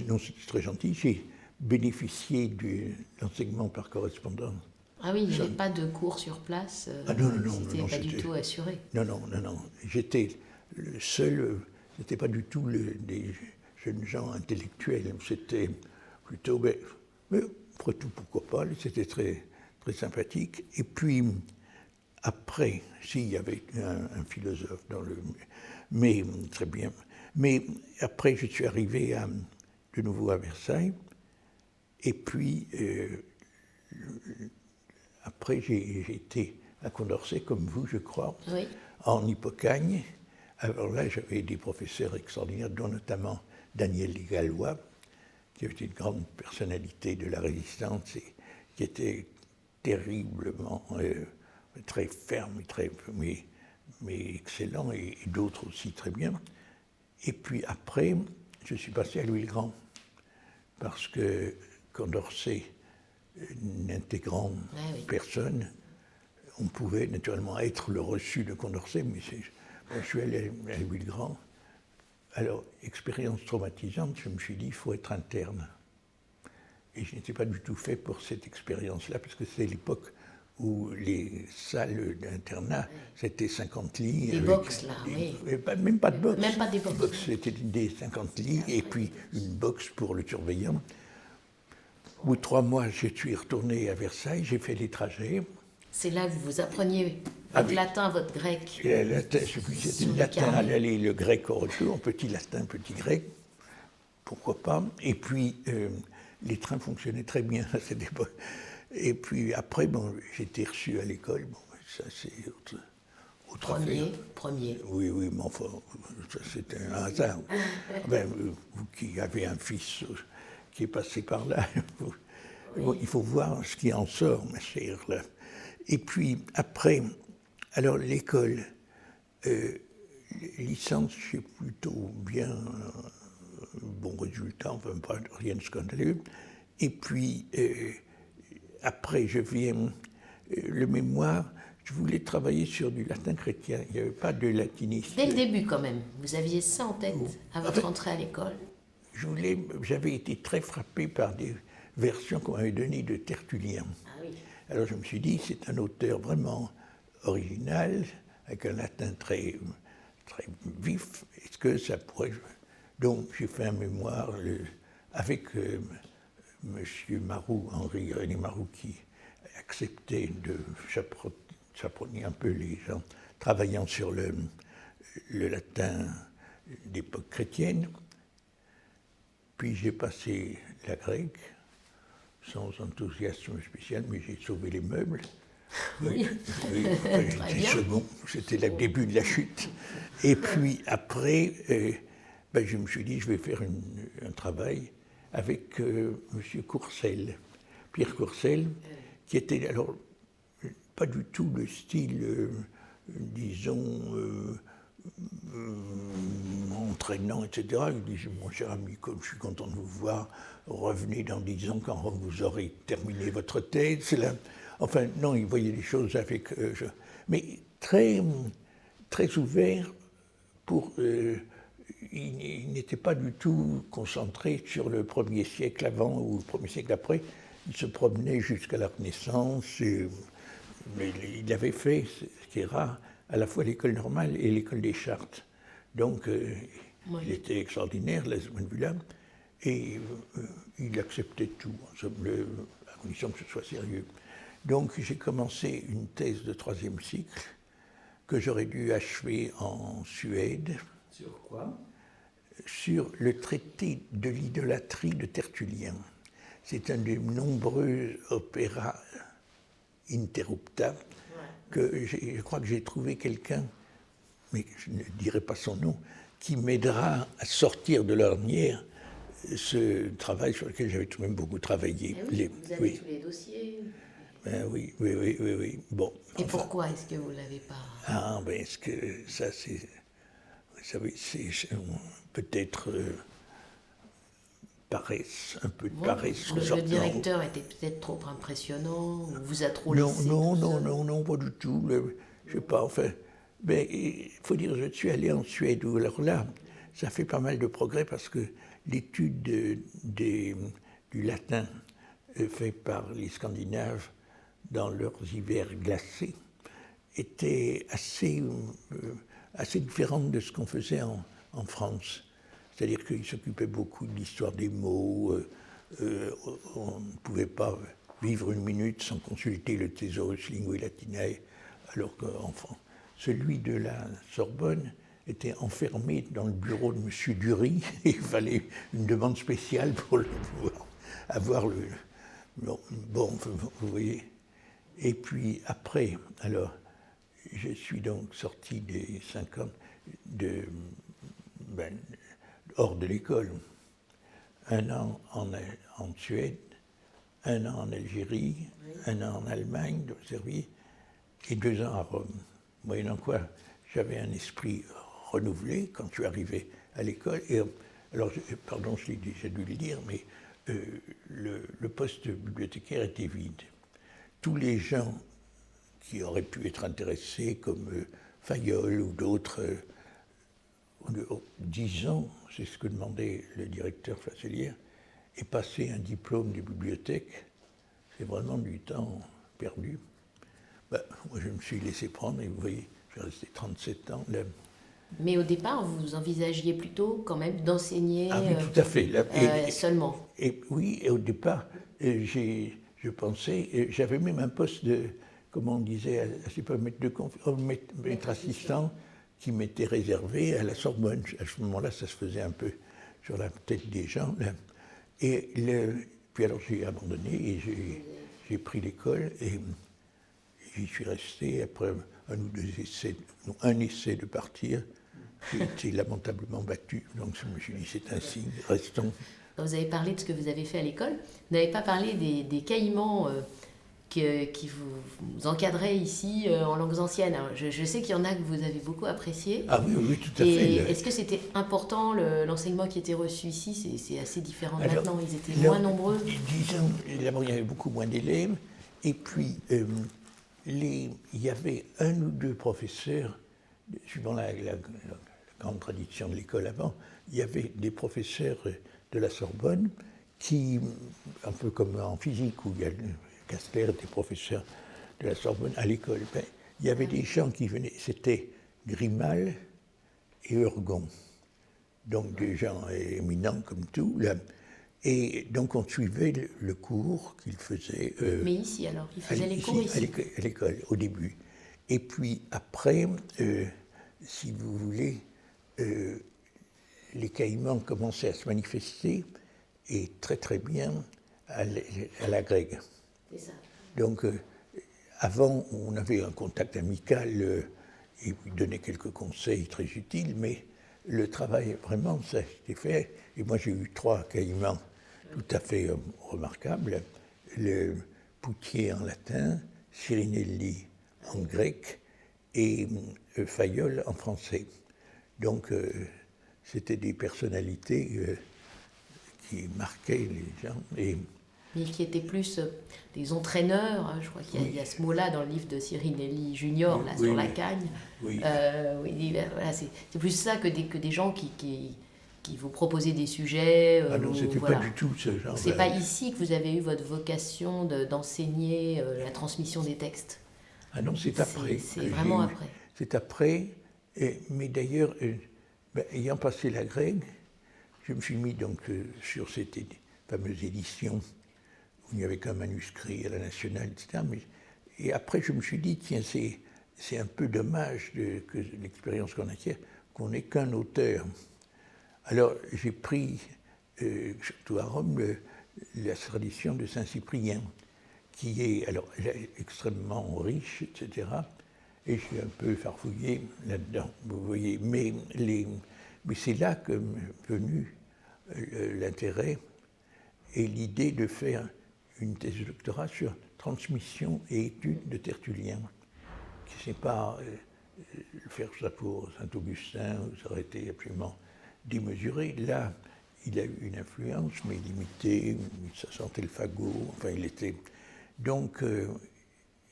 non, c'était très gentil, j'ai bénéficié de l'enseignement par correspondance. Ah oui, il n'y avait pas de cours sur place, c'était pas du tout assuré. Non. J'étais le seul, c'était pas du tout des jeunes gens intellectuels, c'était plutôt, mais après tout, pourquoi pas, c'était très, très sympathique. Et puis, après, il y avait un philosophe mais très bien. Mais après, je suis arrivé de nouveau à Versailles. Et puis, après, j'ai été à Condorcet, comme vous, je crois, Oui. en Hippocagne. Alors là, j'avais des professeurs extraordinaires, dont notamment Daniel Gallois, qui était une grande personnalité de la Résistance et qui était terriblement très ferme, mais excellent, et d'autres aussi très bien. Et puis après, je suis passé à Louis le Grand, parce que Condorcet n'intégrant personne, on pouvait naturellement être le reçu de Condorcet, mais je suis allé à Louis le Grand. Alors, expérience traumatisante, je me suis dit, il faut être interne. Et je n'étais pas du tout fait pour cette expérience-là, parce que c'est l'époque où les salles d'internat, c'était 50 lits. Des box, là, oui. Même pas de box. Même pas des box. C'était des 50 lits, et puis une box pour le surveillant. Au bout de 3 mois, je suis retourné à Versailles, j'ai fait les trajets. C'est là que vous appreniez votre latin, votre grec. C'était le latin à l'aller, le grec au retour, petit latin, petit grec, pourquoi pas. Et puis, les trains fonctionnaient très bien à cette époque. Et puis après, bon, j'ai été reçu à l'école, bon, ça c'est autre affaire. Premier. Oui, mais enfin, ça c'était un hasard. Vous qui avez un fils qui est passé par là, il faut voir ce qui en sort, ma chère. Là. Et puis après, alors l'école, licence, j'ai plutôt bien bon résultat, enfin pas rien de scandaleux. Et puis après, je viens, le mémoire, je voulais travailler sur du latin chrétien, il n'y avait pas de latiniste. Dès le début quand même, vous aviez ça en tête à votre entrée à l'école. J'avais été très frappé par des versions qu'on m'avait données de Tertullien. Ah oui. Alors je me suis dit, c'est un auteur vraiment original, avec un latin très, très vif, est-ce que ça pourrait... Donc j'ai fait un mémoire avec M. Maroux, Henri-René Maroux, qui acceptait de chaperonner un peu les gens travaillant sur le latin d'époque chrétienne. Puis j'ai passé la grecque, sans enthousiasme spécial, mais j'ai sauvé les meubles. Oui. J'étais second, c'était le début de la chute. Et puis après, je me suis dit, je vais faire un travail avec M. Courcelles, Pierre Courcelles, qui était alors pas du tout le style, disons, entraînant, etc. Il dit, mon cher ami, comme je suis content de vous voir, revenez dans 10 ans quand vous aurez terminé votre thèse. Enfin, non, il voyait les choses avec... mais très, très ouvert pour... il n'était pas du tout concentré sur le 1er siècle avant ou le 1er siècle après. Il se promenait jusqu'à la Renaissance. Mais il avait fait, ce qui est rare, à la fois l'école normale et l'école des Chartes. Donc, il était extraordinaire, à ce point de vue-là, et il acceptait tout, à condition que ce soit sérieux. Donc, j'ai commencé une thèse de 3e cycle que j'aurais dû achever en Suède. Sur quoi? Sur le traité de l'idolâtrie de Tertullien. C'est un des nombreux opéras interrupta que je crois que j'ai trouvé quelqu'un, mais je ne dirai pas son nom, qui m'aidera à sortir de l'ornière ce travail sur lequel j'avais tout de même beaucoup travaillé. Oui, vous avez tous les dossiers. Oui. Bon. Et pourquoi est-ce que vous ne l'avez pas? Est-ce que ça, c'est... Vous savez, c'est peut-être paresse, un peu de paresse. Le directeur était peut-être trop impressionnant, ou vous a trop laissé? Non, pas du tout. Je sais pas, enfin... Mais il faut dire, je suis allé en Suède, où alors là, ça fait pas mal de progrès, parce que l'étude du latin fait par les Scandinaves dans leurs hivers glacés était assez différente de ce qu'on faisait en France. C'est-à-dire qu'ils s'occupaient beaucoup de l'histoire des mots, on ne pouvait pas vivre une minute sans consulter le Thesaurus Linguae Latinae, alors qu'en France, celui de la Sorbonne était enfermé dans le bureau de M. Dury. Il fallait une demande spéciale pour le pouvoir avoir le... Bon, vous voyez. Et puis après, alors, je suis donc sorti des 50 hors de l'école. 1 an en Suède, 1 an en Algérie, 1 an en Allemagne, de Serbie, et 2 ans à Rome. Moyennant quoi, j'avais un esprit renouvelé quand je suis arrivé à l'école. Et alors, pardon, j'ai dû le dire, mais le poste de bibliothécaire était vide. Tous les gens qui auraient pu être intéressés, comme Fayolle ou d'autres, 10 ans, c'est ce que demandait le directeur Facelière, et passer un diplôme de bibliothèque, c'est vraiment du temps perdu. Ben, moi, je me suis laissé prendre, et vous voyez, je suis resté 37 ans là. Mais au départ, vous envisagiez plutôt quand même d'enseigner Ah oui, tout à fait. Là, seulement. Oui, et au départ, je pensais, j'avais même un poste de, comment on disait, c'est pas maître assistant, qui m'était réservé à la Sorbonne. À ce moment-là, ça se faisait un peu sur la tête des gens. Là. Et puis alors j'ai abandonné et j'ai pris l'école et j'y suis resté après un essai de partir. J'ai été lamentablement battu, donc je me suis dit c'est ainsi, restons. Vous avez parlé de ce que vous avez fait à l'école. Vous n'avez pas parlé des caïmans qui vous encadraient ici en langues anciennes. Alors, je sais qu'il y en a que vous avez beaucoup apprécié. Ah oui, oui, tout à fait. Est-ce que c'était important, l'enseignement qui était reçu ici? C'est assez différent de alors, maintenant, ils étaient moins nombreux. Disons, d'abord il y avait beaucoup moins d'élèves, et puis il y avait 1 ou 2 professeurs, suivant la grande tradition de l'école avant, il y avait des professeurs de la Sorbonne qui, un peu comme en physique où il y a Kastler était professeur de la Sorbonne à l'école, ben, il y avait des gens qui venaient, c'était Grimal et Urgon, donc des gens éminents comme tout, là. Et donc on suivait le cours qu'ils faisaient. Mais ici alors, ils faisaient les cours ici à l'école, au début. Et puis après, si vous voulez, les caïmans commençaient à se manifester, et très très bien, à la grecque. C'est ça. Donc, avant, on avait un contact amical et il donnait quelques conseils très utiles, mais le travail, vraiment, ça a été fait. Et moi, j'ai eu 3 caïmans tout à fait remarquables. Le Poutier en latin, Sirinelli en grec et Fayolle en français. Donc, c'était des personnalités qui marquaient les gens. Mais qui étaient plus des entraîneurs, hein, je crois qu'il y a ce mot-là dans le livre de Sirinelli Junior, là, sur la cagne. Oui. Voilà, c'est plus ça que des gens qui vous proposaient des sujets. Ah non, c'était voilà. pas du tout ce genre. C'est pas ici que vous avez eu votre vocation d'enseigner la transmission des textes. Ah non, c'est après. C'est vraiment après. C'est après, mais d'ailleurs, ayant passé la grecque, je me suis mis donc sur cette fameuse édition où il n'y avait qu'un manuscrit à la nationale, etc. Et après, je me suis dit, tiens, c'est un peu dommage que l'expérience qu'on acquiert, qu'on n'ait qu'un auteur. Alors, j'ai pris, surtout à Rome, la tradition de Saint-Cyprien, qui est alors extrêmement riche, etc. Et je suis un peu farfouillé là-dedans, vous voyez. Mais c'est là que m'est venu l'intérêt et l'idée de faire une thèse de doctorat sur transmission et étude de Tertullien. Qui ne sait pas faire ça pour Saint-Augustin, ça aurait été absolument démesuré. Là, il a eu une influence, mais limitée, ça sentait le fagot, enfin il était... Donc,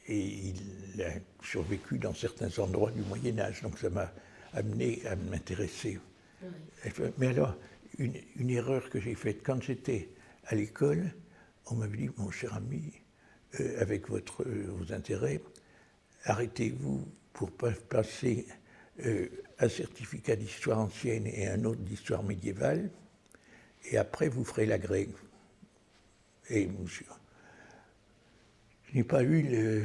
et il a survécu dans certains endroits du Moyen-Âge, donc ça m'a amené à m'intéresser. Oui. Mais alors, une erreur que j'ai faite, quand j'étais à l'école, on m'avait dit, mon cher ami, avec vos intérêts, arrêtez-vous pour passer un certificat d'histoire ancienne et un autre d'histoire médiévale, et après vous ferez la grecque. Et je n'ai pas eu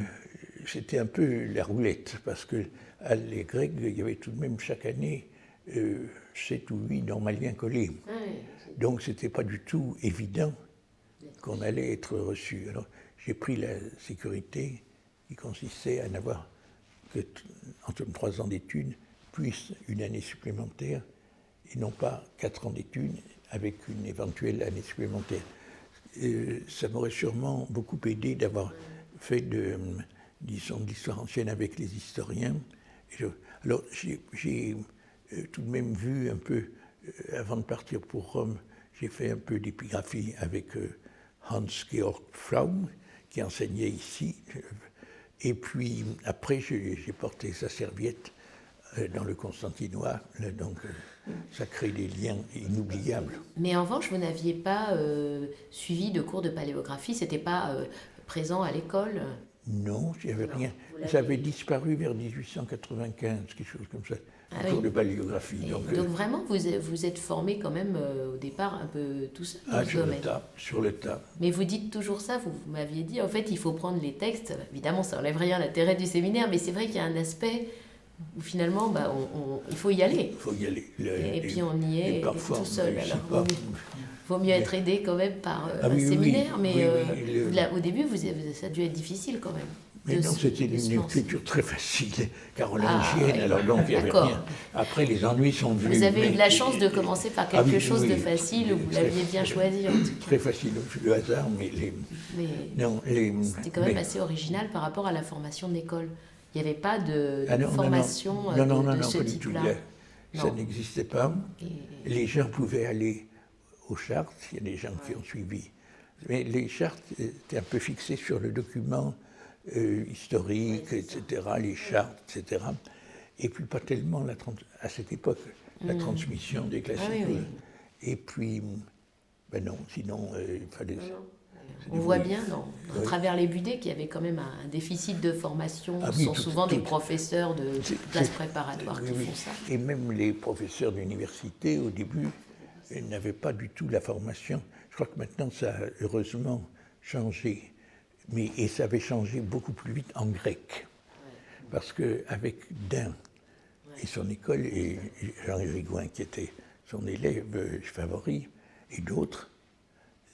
c'était un peu la roulette, parce que à les Grecs, il y avait tout de même chaque année 7 ou 8 normaliens collés. Ah oui. Donc ce n'était pas du tout évident qu'on allait être reçu. Alors j'ai pris la sécurité qui consistait à n'avoir que entre 3 ans d'études, plus une année supplémentaire, et non pas 4 ans d'études avec une éventuelle année supplémentaire. Ça m'aurait sûrement beaucoup aidé d'avoir fait de l'histoire ancienne avec les historiens. Alors j'ai tout de même vu un peu, avant de partir pour Rome, j'ai fait un peu d'épigraphie avec Hans-Georg Pflaum, qui enseignait ici. Et puis après, j'ai porté sa serviette dans le Constantinois, donc ça crée des liens inoubliables. Mais en revanche, vous n'aviez pas suivi de cours de paléographie, c'était pas présent à l'école? Non, il n'y avait rien. Ça avait disparu vers 1895, quelque chose comme ça, le cours de paléographie. Donc vraiment, vous êtes formé quand même au départ un peu tout seul dans ce domaine. Sur le tas. Mais vous dites toujours ça, vous m'aviez dit, en fait, il faut prendre les textes. Évidemment, ça n'enlève rien à l'intérêt du séminaire, mais c'est vrai qu'il y a un aspect où finalement, il faut y aller. Il faut y aller. Et puis on y est tout seul. Alors, vaut mieux être aidé quand même par un séminaire, mais au début, ça a dû être difficile quand même. Mais non, c'était une écriture très facile, carolingienne, alors donc il n'y avait rien. Après, les ennuis sont venus. Vous avez eu de la chance de commencer par quelque chose de facile, où vous l'aviez bien choisi en tout cas. Très facile, le hasard, mais c'était quand même assez original par rapport à la formation de l'école. Il n'y avait pas de formation de ce type-là. Ça n'existait pas. Les gens pouvaient aller aux chartes, il y a des gens qui ont suivi. Mais les chartes étaient un peu fixées sur le document historique, etc., les chartes, etc. Et puis pas tellement, à cette époque, la transmission des classiques. Et puis, non, sinon, il fallait... On voit bien, à travers les Budets, qu'il y avait quand même un déficit de formation. Ce sont souvent des professeurs de classes préparatoires qui font ça. Et même les professeurs d'université, au début, n'avaient pas du tout la formation. Je crois que maintenant, ça a heureusement changé. Et ça avait changé beaucoup plus vite en grec. Parce qu'avec Dain et son école, et Jean Hérigoin, qui était son élève favori, et d'autres,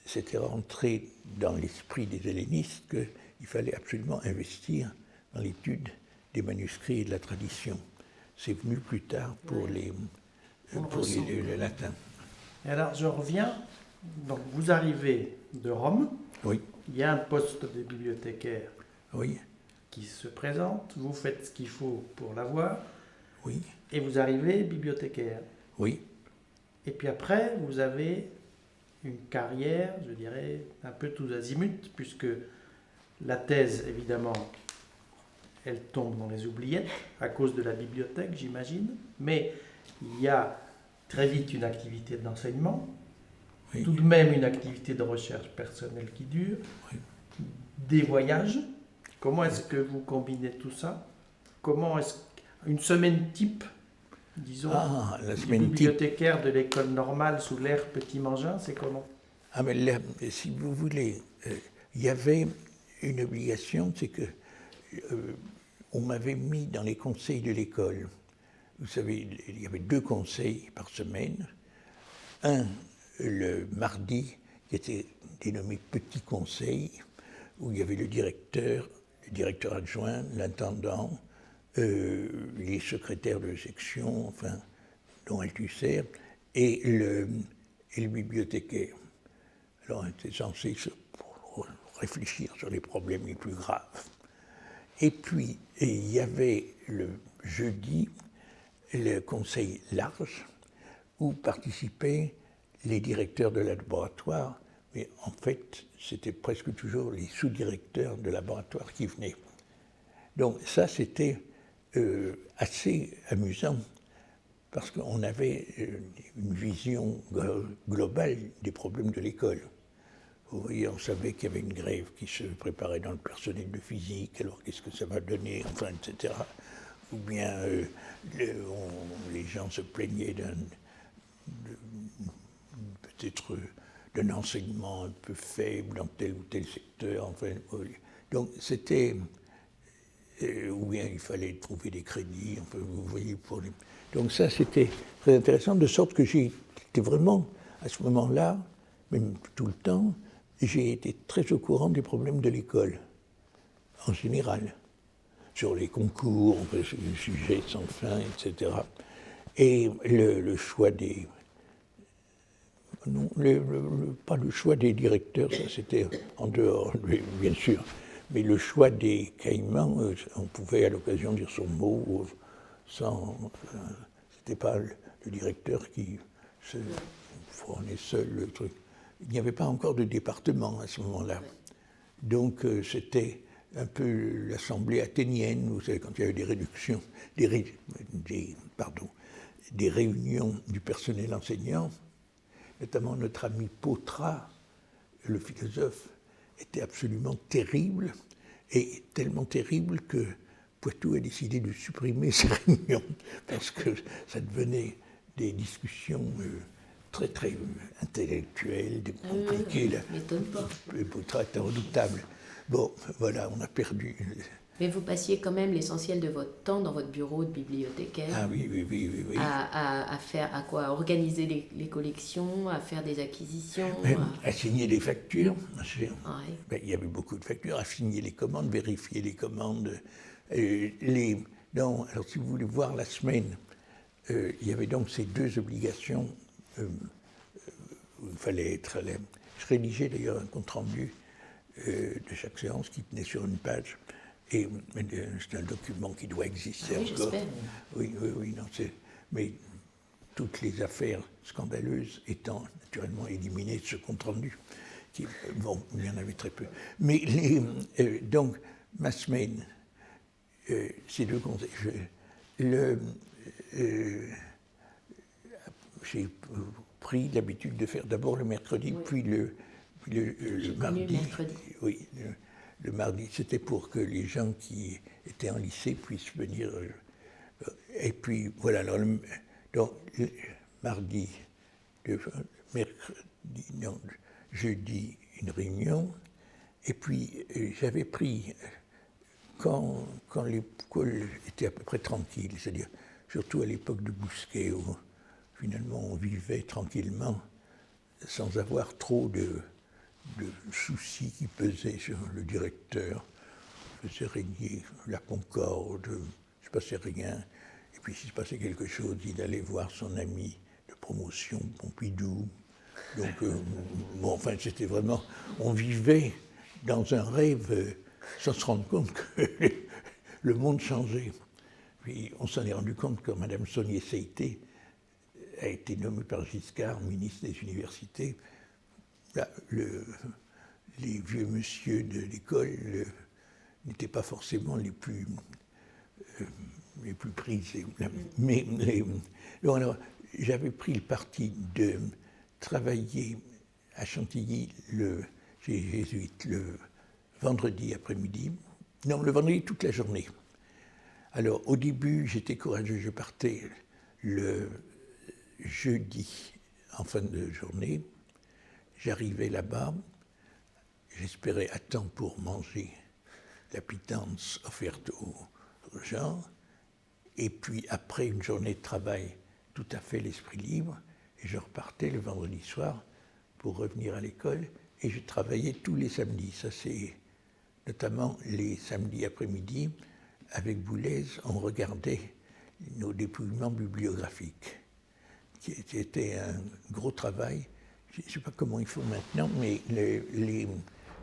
c'était rentré dans l'esprit des hellénistes qu'il fallait absolument investir dans l'étude des manuscrits et de la tradition. C'est venu plus tard pour le latin. Et alors, je reviens. Donc, vous arrivez de Rome. Oui. Il y a un poste de bibliothécaire qui se présente. Vous faites ce qu'il faut pour l'avoir. Oui. Et vous arrivez bibliothécaire. Oui. Et puis après, vous avez une carrière, je dirais, un peu tous azimuts, puisque la thèse, évidemment, elle tombe dans les oubliettes à cause de la bibliothèque, j'imagine. Mais il y a très vite une activité d'enseignement, tout de même une activité de recherche personnelle qui dure, des voyages. Comment est-ce que vous combinez tout ça? Comment est-ce une semaine type, disons, du bibliothécaire de l'école normale sous l'ère Petit-Mangin, c'est comment? Mais là, si vous voulez, il y avait une obligation, c'est que on m'avait mis dans les conseils de l'école. Vous savez, il y avait 2 conseils par semaine. Un, le mardi, qui était dénommé Petit Conseil, où il y avait le directeur adjoint, l'intendant, les secrétaires de section, enfin, dont Althusser, et le bibliothécaire. Alors, on était censé réfléchir sur les problèmes les plus graves. Et puis, il y avait le jeudi le conseil large, où participaient les directeurs de laboratoire, mais en fait, c'était presque toujours les sous-directeurs de laboratoire qui venaient. Donc ça, c'était assez amusant, parce qu'on avait une vision globale des problèmes de l'école. Vous voyez, on savait qu'il y avait une grève qui se préparait dans le personnel de physique, alors qu'est-ce que ça va donner, enfin, etc. Ou bien les gens se plaignaient peut-être d'un enseignement un peu faible dans tel ou tel secteur. Enfin, donc c'était ou bien il fallait trouver des crédits, enfin, vous voyez, pour les... Donc ça, c'était très intéressant, de sorte que j'étais vraiment, à ce moment-là, même tout le temps, j'ai été très au courant des problèmes de l'école, en général, sur les concours, les sujets sans fin, etc. Et le choix des... Non, pas le choix des directeurs, ça c'était en dehors, bien sûr, mais le choix des caïmans, on pouvait à l'occasion dire son mot, sans... C'était pas le directeur qui se fournait seul le truc. Il n'y avait pas encore de département à ce moment-là. Donc c'était un peu l'assemblée athénienne, vous savez, quand il y avait des réductions, des réunions du personnel enseignant, notamment notre ami Potra, le philosophe, était absolument terrible, et tellement terrible que Poitou a décidé de supprimer ces réunions, parce que ça devenait des discussions très très intellectuelles, compliquées. Ça m'étonne pas. Potra était redoutable. Bon, voilà, on a perdu. Mais vous passiez quand même l'essentiel de votre temps dans votre bureau de bibliothécaire. Ah oui. À faire, à quoi? À organiser les collections, à faire des acquisitions. À signer des factures. Ouais. Ben, il y avait beaucoup de factures, à signer les commandes, vérifier les commandes. Non, alors si vous voulez voir la semaine, il y avait donc ces deux obligations. Il fallait être là. Je rédigeais d'ailleurs un compte-rendu de chaque séance qui tenait sur une page. Et c'est un document qui doit exister encore. J'espère. Oui, non, mais toutes les affaires scandaleuses étant naturellement éliminées de ce compte-rendu. Bon, il y en avait très peu. Mais donc, ma semaine, ces deux conseils, j'ai pris l'habitude de faire d'abord le mercredi, puis le mardi. Oui, le mardi, c'était pour que les gens qui étaient en lycée puissent venir. Et puis, voilà, alors, donc, mardi, mercredi, non, jeudi, une réunion. Et puis, j'avais pris, quand l'école était à peu près tranquille, c'est-à-dire surtout à l'époque de Bousquet, où finalement on vivait tranquillement, sans avoir trop de soucis qui pesaient sur le directeur. Il faisait régner la concorde, il ne se passait rien. Et puis s'il se passait quelque chose, il allait voir son ami de promotion, Pompidou. Donc, bon, enfin, c'était vraiment... On vivait dans un rêve sans se rendre compte que le monde changeait. Puis on s'en est rendu compte quand Mme Saunier-Seïté a été nommée par Giscard ministre des universités. Là, les vieux monsieur de l'école n'étaient pas forcément les plus prisés. Mais alors, j'avais pris le parti de travailler à Chantilly chez les Jésuites le vendredi après-midi. Non, le vendredi toute la journée. Alors, au début, j'étais courageux, je partais le jeudi en fin de journée. J'arrivais là-bas, j'espérais à temps pour manger la pitance offerte aux gens, et puis après une journée de travail tout à fait l'esprit libre, et je repartais le vendredi soir pour revenir à l'école, et je travaillais tous les samedis. Ça, c'est notamment les samedis après-midi, avec Boulez, on regardait nos dépouillements bibliographiques, qui était un gros travail. Je ne sais pas comment ils font maintenant, mais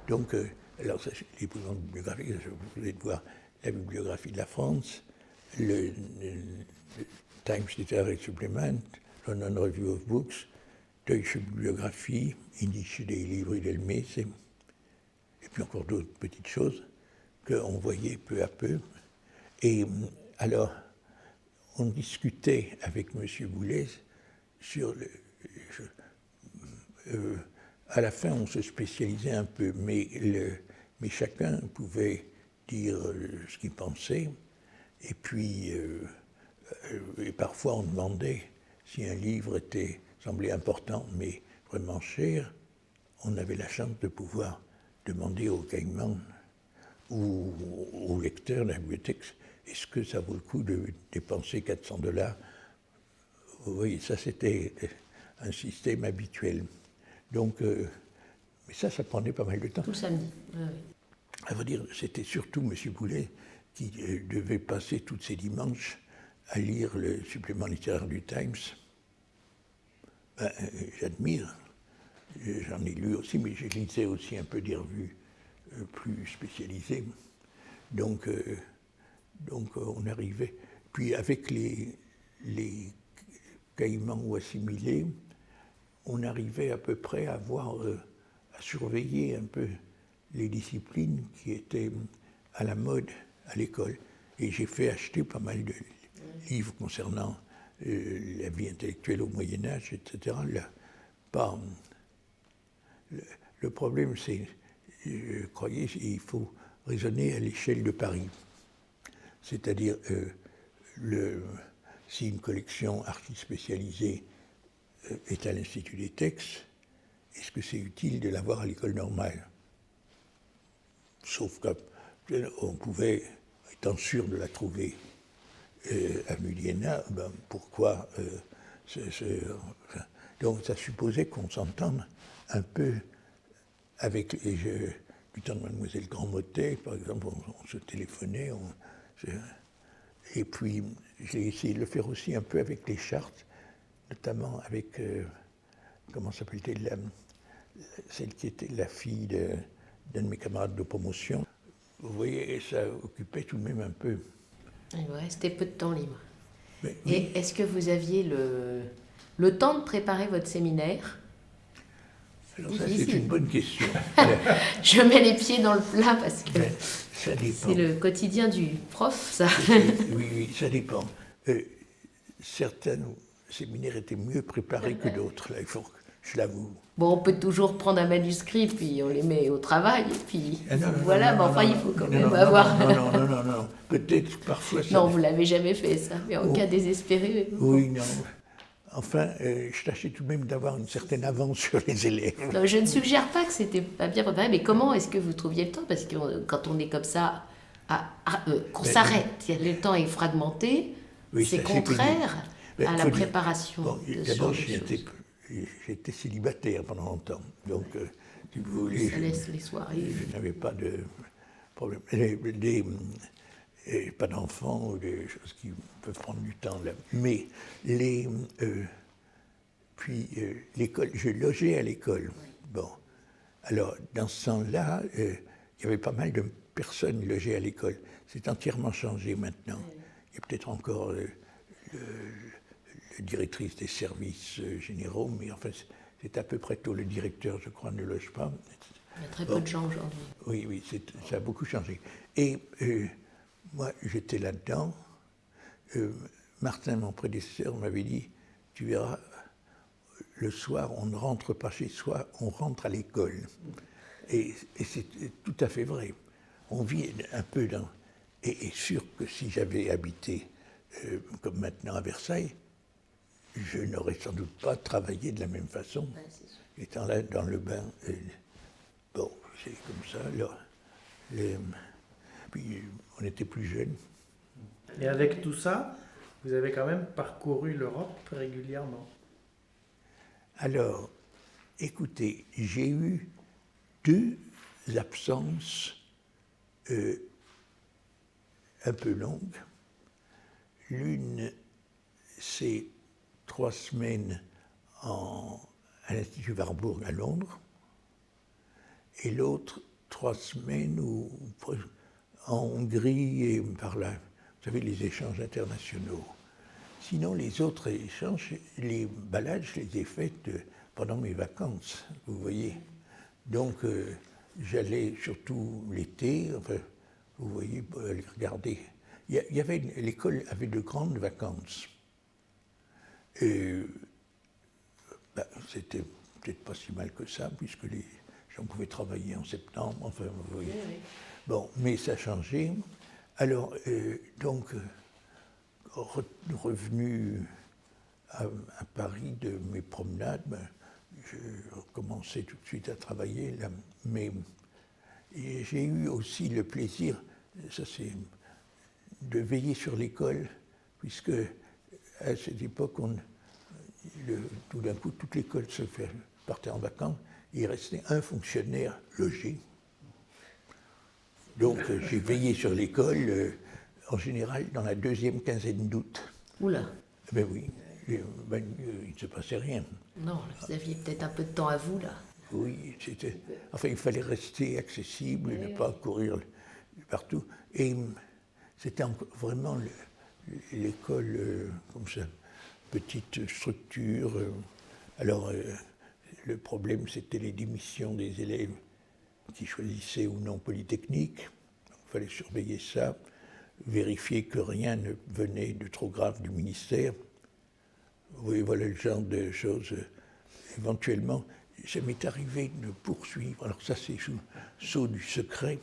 donc, alors ça, les dépouillements bibliographiques, vous pouvez voir la bibliographie de la France, le Times Literary Supplement, London Review of Books, Deutsche Bibliographie, Indische des Libri del Mese, et puis encore d'autres petites choses qu'on voyait peu à peu. Et alors, on discutait avec M. Boulez sur à la fin, on se spécialisait un peu, mais chacun pouvait dire ce qu'il pensait. Et puis, et parfois, on demandait si un livre semblait important, mais vraiment cher. On avait la chance de pouvoir demander aux Caïmans aux lecteurs de la bibliothèque, est-ce que ça vaut le coup de dépenser $400? Vous voyez, ça c'était un système habituel. Donc, mais ça prenait pas mal de temps. Tout le samedi. Oui. À vrai dire, c'était surtout M. Boulet qui devait passer tous ses dimanches à lire le supplément littéraire du Times. Ben, j'admire. J'en ai lu aussi, mais je lisais aussi un peu des revues plus spécialisées. Donc on arrivait. Puis avec les caïmans ou assimilés, on arrivait à peu près à surveiller un peu les disciplines qui étaient à la mode à l'école. Et j'ai fait acheter pas mal de livres concernant la vie intellectuelle au Moyen-Âge, etc. Le problème, c'est, je croyais, il faut raisonner à l'échelle de Paris. C'est-à-dire, si une collection archi spécialisée est à l'Institut des textes, est-ce que c'est utile de l'avoir à l'école normale? Sauf qu'on pouvait, étant sûr de la trouver à Muliena, ben pourquoi donc ça supposait qu'on s'entende un peu avec du temps de Mademoiselle Grandmotet, par exemple, on se téléphonait, et puis j'ai essayé de le faire aussi un peu avec les chartes, notamment avec, comment s'appelle-t-elle, celle qui était la fille d'un de mes camarades de promotion. Vous voyez, ça occupait tout de même un peu. Il vous restait peu de temps libre. Mais, et est-ce que vous aviez le temps de préparer votre séminaire? Alors ça, c'est une bonne question. Je mets les pieds dans le plat parce que ça dépend. C'est le quotidien du prof, ça. Oui, ça dépend. Certains séminaires étaient mieux préparés que d'autres, là, il faut que je l'avoue. Bon, on peut toujours prendre un manuscrit, puis on les met au travail, et puis voilà, mais enfin, il faut quand même avoir... Non, peut-être parfois ça... Non, vous l'avez jamais fait, ça, mais en cas désespéré... Oui, non. Enfin, je tâchais tout de même d'avoir une certaine avance sur les élèves. Non, je ne suggère pas que c'était pas bien préparé, mais comment est-ce que vous trouviez le temps? Parce que quand on est comme ça, qu'on s'arrête, le temps est fragmenté, oui, c'est contraire à la préparation de ce genre de choses. J'étais célibataire pendant longtemps, donc si vous voulez, ça laisse les soirées. Je n'avais pas de problème. Pas d'enfants ou des choses qui peuvent prendre du temps là. Mais l'école, je logeais à l'école. Bon, alors dans ce sens-là, il y avait pas mal de personnes logées à l'école. C'est entièrement changé maintenant. Il y a peut-être encore la directrice des services généraux, mais enfin c'est à peu près tout. Le directeur, je crois, ne loge pas. Il y a très peu de gens aujourd'hui. Oui, ça a beaucoup changé. Et moi, j'étais là-dedans. Martin, mon prédécesseur, m'avait dit, tu verras, le soir, on ne rentre pas chez soi, on rentre à l'école. Et c'est tout à fait vrai. On vit un peu dans... Et sûr que si j'avais habité, comme maintenant à Versailles, je n'aurais sans doute pas travaillé de la même façon. Ouais, étant là dans le bain. Bon, c'est comme ça. Là, puis on était plus jeunes. Et avec tout ça, vous avez quand même parcouru l'Europe régulièrement. Alors, écoutez, j'ai eu 2 absences un peu longues. L'une, c'est 3 semaines à l'Institut Warburg à Londres, et l'autre 3 semaines en Hongrie et par là, vous savez, les échanges internationaux. Sinon, les autres échanges, les balades, je les ai faites pendant mes vacances, vous voyez. Donc, j'allais surtout l'été, enfin, vous voyez, regarder. L'école avait de grandes vacances. Et c'était peut-être pas si mal que ça, puisque les gens pouvaient travailler en septembre, enfin, vous voyez. Oui. Bon, mais ça a changé. Alors, donc, revenu à Paris de mes promenades, je recommençais tout de suite à travailler là, mais Et j'ai eu aussi le plaisir, ça c'est, de veiller sur l'école, puisque à cette époque, tout d'un coup, toute l'école partait en vacances, et il restait un fonctionnaire logé. Donc j'ai veillé sur l'école, en général, dans la deuxième quinzaine d'août. Oula. Ben oui, il ne se passait rien. Non, vous aviez peut-être un peu de temps à vous, là. Oui, enfin, il fallait rester accessible, ne pas courir partout. Et c'était vraiment l'école, comme ça, petite structure. Alors, le problème, c'était les démissions des élèves qui choisissaient ou non Polytechnique. Il fallait surveiller ça, vérifier que rien ne venait de trop grave du ministère. Oui, voilà le genre de choses. Éventuellement, ça m'est arrivé de poursuivre, alors ça c'est sous sceau du secret,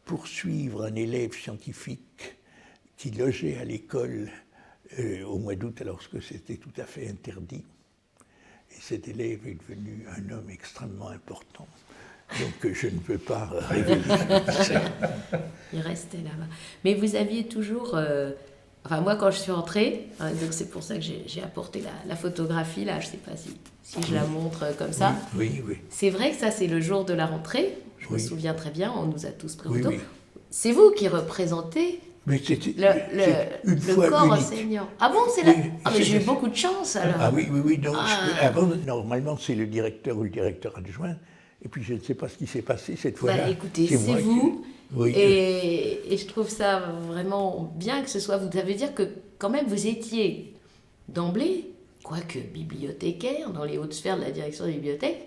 poursuivre un élève scientifique qui logeait à l'école au mois d'août, alors que c'était tout à fait interdit. Et cet élève est devenu un homme extrêmement important. Donc je ne peux pas révéler. Il restait là-bas. Mais vous aviez toujours... Enfin, moi, quand je suis entrée, hein, donc c'est pour ça que j'ai apporté la photographie, là, je ne sais pas si je la montre comme ça. Oui, oui. C'est vrai que ça, c'est le jour de la rentrée. Je me Oui. souviens très bien, on nous a tous pris en Oui, photo. oui. C'est vous qui représentez Mais c'était une le fois corps unique. enseignant. Ah bon, c'est Oui, là. Ah, mais j'ai eu c'est- beaucoup de chance, alors. Ah oui, oui, oui. Donc, Ah. normalement, c'est le directeur ou le directeur adjoint. Et puis, je ne sais pas ce qui s'est passé cette fois-là. Bah, écoutez, c'est moi vous. Oui. Et je trouve ça vraiment bien que ce soit vous. Ça veut dire que quand même vous étiez d'emblée, quoique bibliothécaire, dans les hautes sphères de la direction des bibliothèques,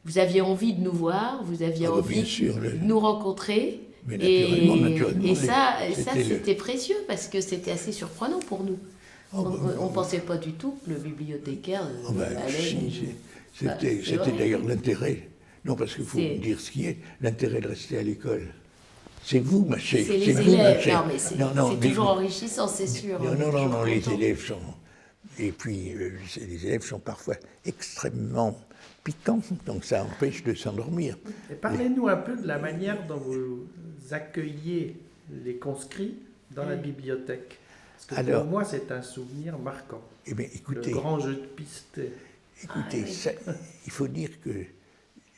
vous aviez envie de nous voir, vous aviez Ah bah, envie bien sûr, de nous rencontrer. Mais Et naturellement, ça, c'était c'était précieux parce que c'était assez surprenant pour nous. Oh, bah, On ne pensait pas du tout que le bibliothécaire Oh, ben, allait... si, Bah, c'est c'était vrai. d'ailleurs l'intérêt. Non, parce qu'il faut C'est- dire ce qui est, l'intérêt de rester à l'école. C'est vous, ma chère. C'est les vous, ma élèves. chère. Non, mais c'est Non, c'est toujours enrichissant, c'est sûr. Non, On est non, toujours les content. élèves sont... Et puis, les élèves sont parfois extrêmement piquants, donc ça empêche de s'endormir. Et parlez-nous un peu de la manière dont vous accueilliez les conscrits dans la bibliothèque. Parce que Alors- pour moi, c'est un souvenir marquant. Eh bien, écoutez... Le grand jeu de piste. Écoutez, ça, il faut dire que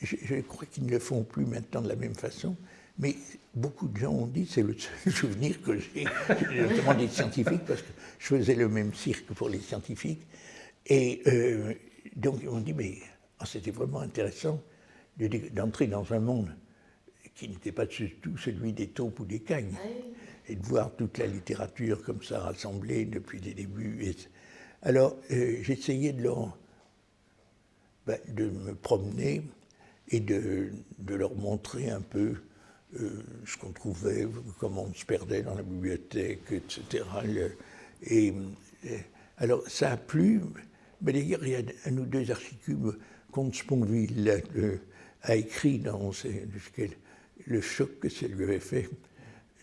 je crois qu'ils ne le font plus maintenant de la même façon, mais beaucoup de gens ont dit, c'est le seul souvenir que j'ai, notamment des scientifiques, parce que je faisais le même cirque pour les scientifiques, et donc ils m'ont dit, mais c'était vraiment intéressant d'entrer dans un monde qui n'était pas du tout celui des taupes ou des cagnes, et de voir toute la littérature comme ça rassemblée depuis les débuts. Alors j'essayais de me promener et de leur montrer un peu ce qu'on trouvait, comment on se perdait dans la bibliothèque, etc. Alors ça a plu, mais d'ailleurs il y a un ou deux archicubes, Comte Sponville a écrit dans le choc que ça lui avait fait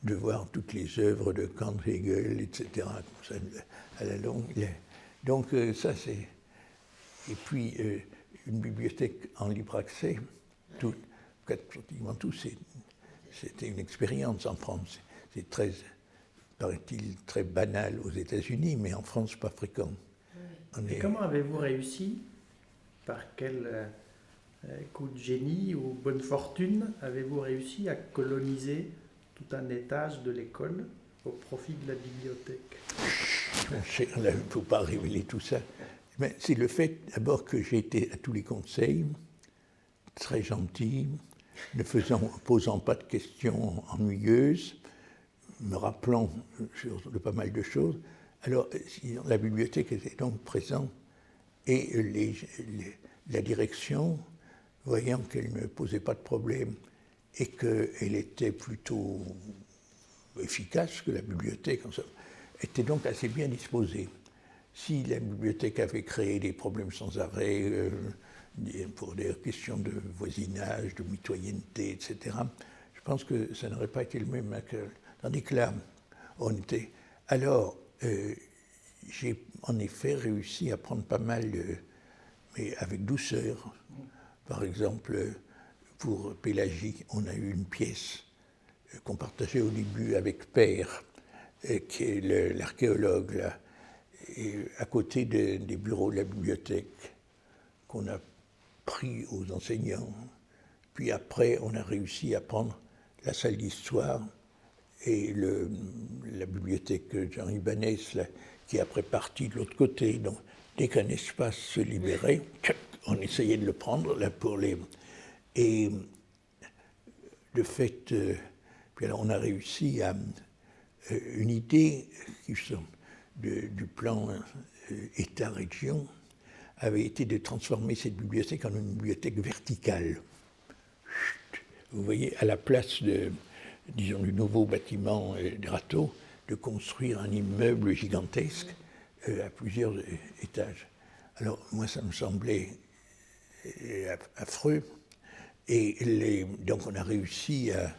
de voir toutes les œuvres de Kant, Hegel, etc., comme ça, à la longue. Donc ça c'est... Et puis, une bibliothèque en libre accès, pratiquement tout, c'était une expérience en France. C'est très, paraît-il, très banal aux États-Unis, mais en France, pas fréquent. Et comment avez-vous réussi, par quel coup de génie ou bonne fortune, avez-vous réussi à coloniser tout un étage de l'école au profit de la bibliothèque? Mon cher, là, il ne faut pas révéler tout ça. Mais c'est le fait d'abord que j'ai été à tous les conseils, très gentil, ne posant pas de questions ennuyeuses, me rappelant de pas mal de choses. Alors, la bibliothèque était donc présente et la direction, voyant qu'elle ne me posait pas de problème et qu'elle était plutôt efficace, que la bibliothèque, en somme, était donc assez bien disposée. Si la bibliothèque avait créé des problèmes sans arrêt pour des questions de voisinage, de mitoyenneté, etc., je pense que ça n'aurait pas été le même accueil. Tandis que là, on était... Alors, j'ai en effet réussi à prendre pas mal, mais avec douceur. Par exemple, pour Pélagie, on a eu une pièce qu'on partageait au début avec Père, qui est l'archéologue, là, et à côté des bureaux de la bibliothèque, qu'on a pris aux enseignants. Puis après, on a réussi à prendre la salle d'histoire et la bibliothèque Jean Ibanez, là, qui est après partie de l'autre côté. Donc, dès qu'un espace se libérait, on essayait de le prendre là pour les... Et de fait, puis alors on a réussi à une idée du plan État-région avait été de transformer cette bibliothèque en une bibliothèque verticale. Vous voyez, à la place du nouveau bâtiment Drateau, de construire un immeuble gigantesque à plusieurs étages. Alors, moi, ça me semblait affreux. Et donc, on a réussi à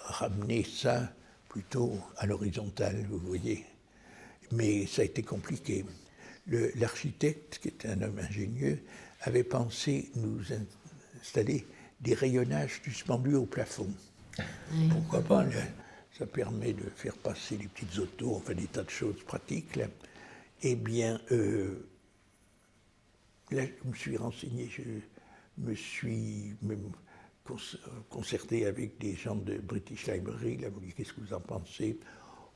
ramener ça plutôt à l'horizontale, vous voyez. Mais ça a été compliqué. L'architecte, qui était un homme ingénieux, avait pensé nous installer des rayonnages suspendus au plafond. Pourquoi pas, là, ça permet de faire passer les petites autos, enfin des tas de choses pratiques. Là. Eh bien, là, je me suis renseigné, je me suis même concerté avec des gens de British Library, là, vous dites, qu'est-ce que vous en pensez?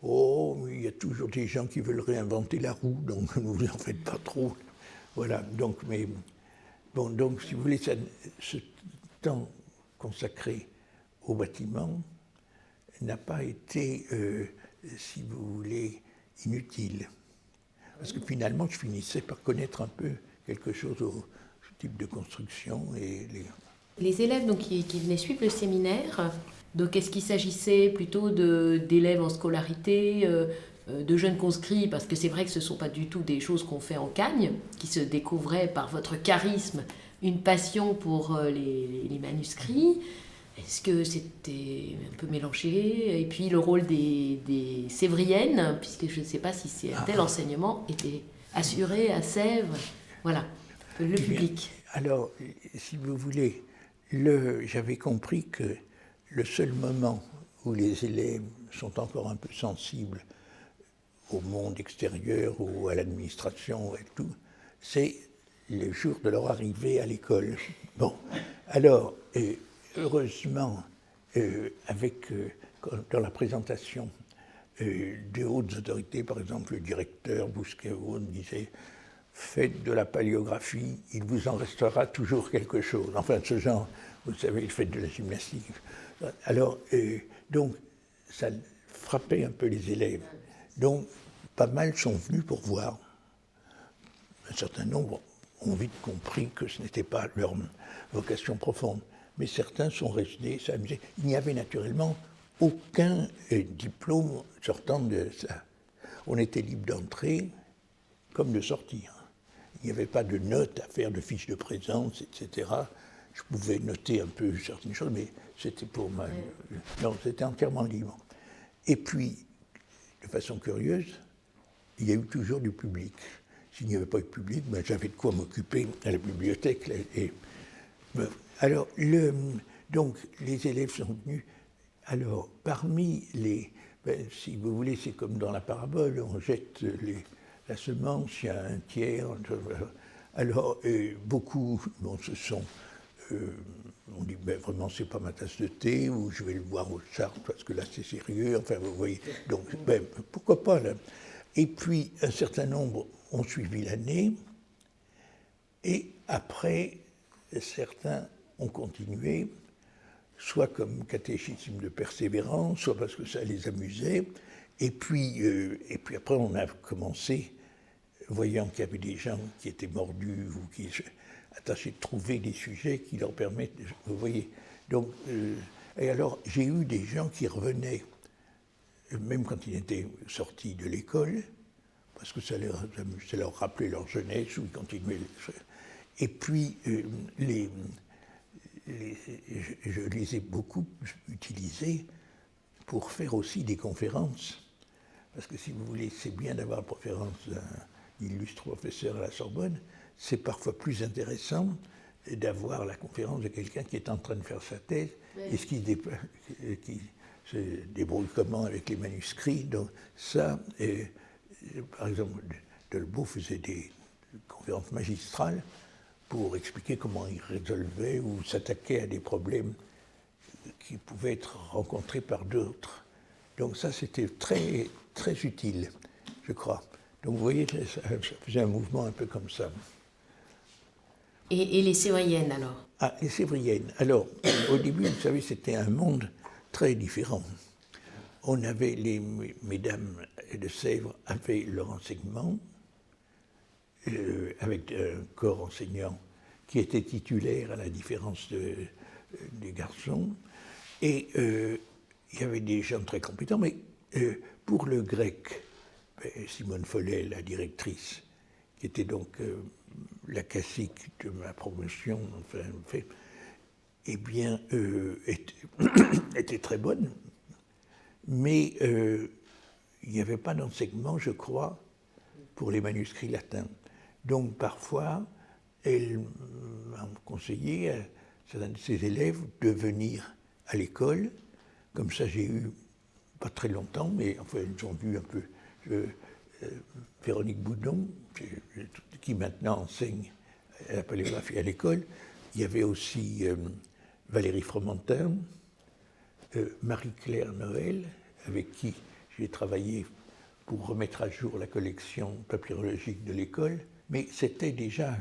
Oh, mais il y a toujours des gens qui veulent réinventer la roue, donc ne vous en faites pas trop. Voilà, donc, mais, bon, donc, si vous voulez, ce temps consacré au bâtiment n'a pas été, si vous voulez, inutile. Parce que finalement, je finissais par connaître un peu quelque chose au type de construction. Et les élèves donc, qui venaient suivre le séminaire, donc est-ce qu'il s'agissait plutôt d'élèves en scolarité, de jeunes conscrits, parce que c'est vrai que ce ne sont pas du tout des choses qu'on fait en Cagne, qui se découvraient par votre charisme une passion pour les manuscrits. Est-ce que c'était un peu mélangé? Et puis le rôle des Sévriennes, puisque je ne sais pas si c'est un tel enseignement était assuré à Sèvres. Voilà, le public. Alors, si vous voulez, j'avais compris que le seul moment où les élèves sont encore un peu sensibles au monde extérieur ou à l'administration et tout, c'est le jour de leur arrivée à l'école. Bon, alors, heureusement, dans la présentation de hautes autorités, par exemple le directeur Bousquet-Vaud disait « Faites de la paléographie, il vous en restera toujours quelque chose ». Enfin, ce genre, vous savez, faites de la gymnastique. Alors, donc, ça frappait un peu les élèves. Donc, pas mal sont venus pour voir. Un certain nombre ont vite compris que ce n'était pas leur vocation profonde. Mais certains sont restés s'amuser. Il n'y avait naturellement aucun diplôme sortant de ça. On était libre d'entrer comme de sortir. Il n'y avait pas de notes à faire, de fiches de présence, etc. Je pouvais noter un peu certaines choses, mais c'était pour moi. Non, c'était entièrement libre. Et puis, de façon curieuse, il y a eu toujours du public. S'il n'y avait pas eu de public, ben, j'avais de quoi m'occuper à la bibliothèque. Alors, donc, les élèves sont venus. Alors, parmi si vous voulez, c'est comme dans la parabole, on jette la semence, il y a un tiers. Alors, beaucoup, se sont... on dit, ben, vraiment, c'est pas ma tasse de thé, ou je vais le boire au Chartres, parce que là, c'est sérieux. Enfin, vous voyez. Donc, ben, pourquoi pas, là. Et puis, un certain nombre ont suivi l'année, et après, certains ont continué, soit comme catéchisme de persévérance, soit parce que ça les amusait. Et puis après, on a commencé, voyant qu'il y avait des gens qui étaient mordus ou qui attachés de trouver des sujets qui leur permettent, vous voyez. Donc, et alors, j'ai eu des gens qui revenaient, même quand ils étaient sortis de l'école, parce que ça leur rappelait leur jeunesse, ou ils continuaient. Et puis, je les ai beaucoup utilisés pour faire aussi des conférences. Parce que si vous voulez, c'est bien d'avoir la conférence d'un illustre professeur à la Sorbonne, c'est parfois plus intéressant d'avoir la conférence de quelqu'un qui est en train de faire sa thèse et qui se débrouille comment avec les manuscrits. Donc ça, par exemple, Delbault faisait des conférences magistrales pour expliquer comment il résolvait ou s'attaquait à des problèmes qui pouvaient être rencontrés par d'autres. Donc ça, c'était très, très utile, je crois. Donc vous voyez, ça faisait un mouvement un peu comme ça. Et les Sévriennes, alors? Ah, les Sévriennes. Alors, au début, vous savez, c'était un monde très différent. On avait les mesdames de Sèvres avaient leur enseignement avec un corps enseignant qui était titulaire à la différence des garçons. Et il y avait des gens très compétents, mais pour le grec, Simone Follet, la directrice, qui était donc la classique de ma promotion, enfin, eh bien, était très bonne, mais il n'y avait pas d'enseignement, je crois, pour les manuscrits latins. Donc, parfois, elle m'a conseillé à certains de ses élèves de venir à l'école. Comme ça, j'ai eu, pas très longtemps, mais enfin, ils ont vu un peu, Véronique Boudon, qui maintenant enseigne la paléographie à l'école. Il y avait aussi Valérie Fromentin, Marie-Claire Noël, avec qui j'ai travaillé pour remettre à jour la collection papyrologique de l'école. Mais c'était déjà,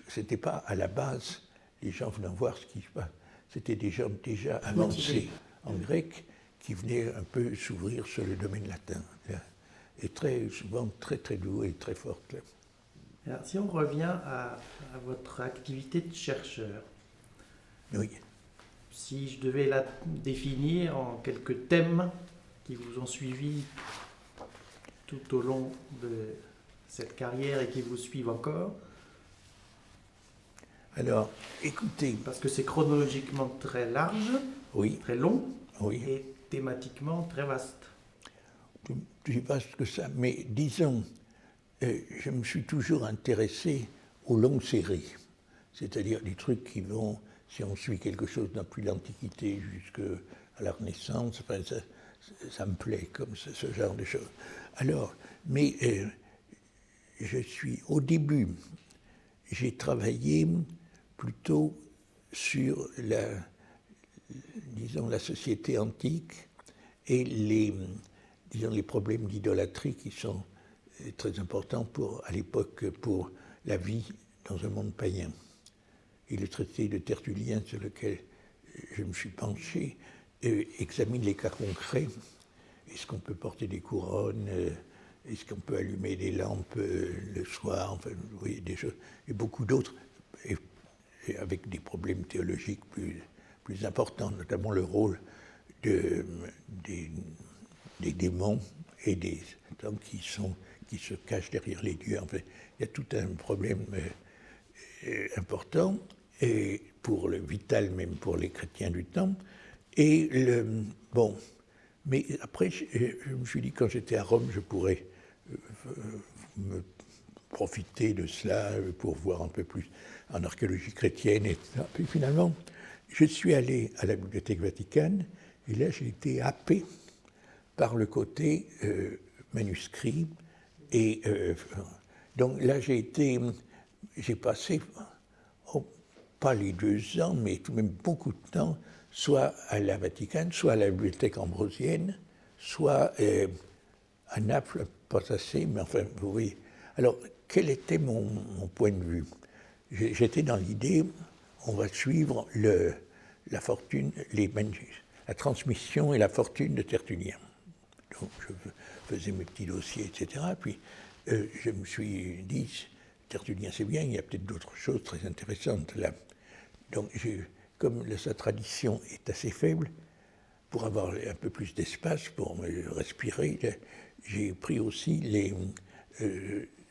c'était pas à la base, les gens venaient voir ce qui se passe. C'était des gens déjà avancés en grec qui venaient un peu s'ouvrir sur le domaine latin. Et très souvent très très doués et très fortes. Alors, si on revient à votre activité de chercheur, oui. Si je devais la définir en quelques thèmes qui vous ont suivi tout au long de cette carrière et qui vous suivent encore. Alors, écoutez... Parce que c'est chronologiquement très large, oui. Très long, oui. Et thématiquement très vaste. Plus vaste que ça, mais disons, je me suis toujours intéressé aux longues séries, c'est-à-dire des trucs qui vont, si on suit quelque chose depuis l'Antiquité jusqu'à la Renaissance, enfin, ça me plaît comme ce genre de choses. Alors, mais je suis, au début, j'ai travaillé plutôt sur disons, la société antique et les problèmes d'idolâtrie qui sont très importants à l'époque pour la vie dans un monde païen. Et le traité de Tertullien sur lequel je me suis penché examine les cas concrets. Est-ce qu'on peut porter des couronnes? Est-ce qu'on peut allumer des lampes le soir? Enfin, vous voyez, des choses. Et beaucoup d'autres, et avec des problèmes théologiques plus importants, notamment le rôle des démons et des hommes qui se cachent derrière les dieux. Enfin, il y a tout un problème important, et pour le vital, même pour les chrétiens du temps. Et bon, mais après, je me suis dit, quand j'étais à Rome, je pourrais me profiter de cela pour voir un peu plus en archéologie chrétienne, etc. Puis finalement, je suis allé à la Bibliothèque Vaticane, et là, j'ai été happé par le côté manuscrit. Et donc là, j'ai passé, pas les 2 ans, mais tout de même beaucoup de temps, soit à la Vaticane, soit à la Bibliothèque Ambrosienne, soit à Naples, pas assez, mais enfin, vous voyez. Alors, quel était mon point de vue? J'étais dans l'idée, on va suivre la fortune, la transmission et la fortune de Tertullien. Donc, je faisais mes petits dossiers, etc. Puis, je me suis dit, Tertullien, c'est bien, il y a peut-être d'autres choses très intéressantes là. Donc, comme sa tradition est assez faible, pour avoir un peu plus d'espace pour me respirer, j'ai pris aussi les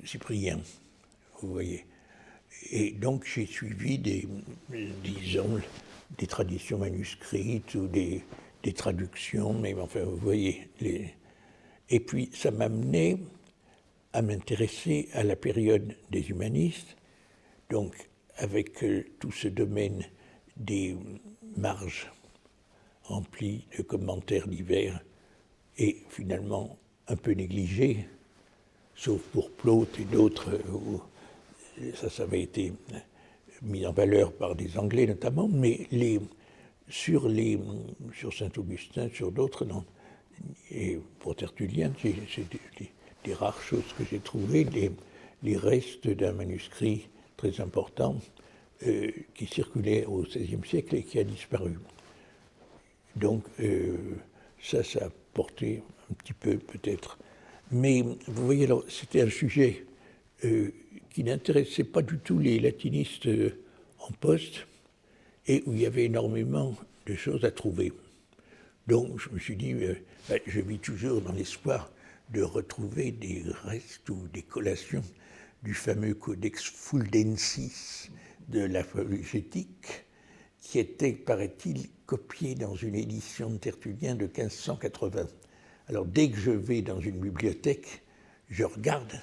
Cypriens, vous voyez. Et donc, j'ai suivi disons, des traditions manuscrites ou des traductions, mais enfin, vous voyez. Et puis, ça m'a amené à m'intéresser à la période des humanistes, donc avec tout ce domaine des marges remplies de commentaires divers et finalement un peu négligé, sauf pour Plaute et d'autres où ça avait été mis en valeur par des Anglais notamment, mais sur Saint-Augustin, sur d'autres, non. Et pour Tertullien, c'est des rares choses que j'ai trouvées, les restes d'un manuscrit très important qui circulait au XVIe siècle et qui a disparu. Donc ça a porté un petit peu peut-être. Mais vous voyez, alors, c'était un sujet qui n'intéressait pas du tout les latinistes en poste et où il y avait énormément de choses à trouver. Donc je me suis dit, je vis toujours dans l'espoir de retrouver des restes ou des collations du fameux Codex Fuldensis de l'apologétique, qui était, paraît-il, copié dans une édition de Tertullien de 1580. Alors dès que je vais dans une bibliothèque, je regarde,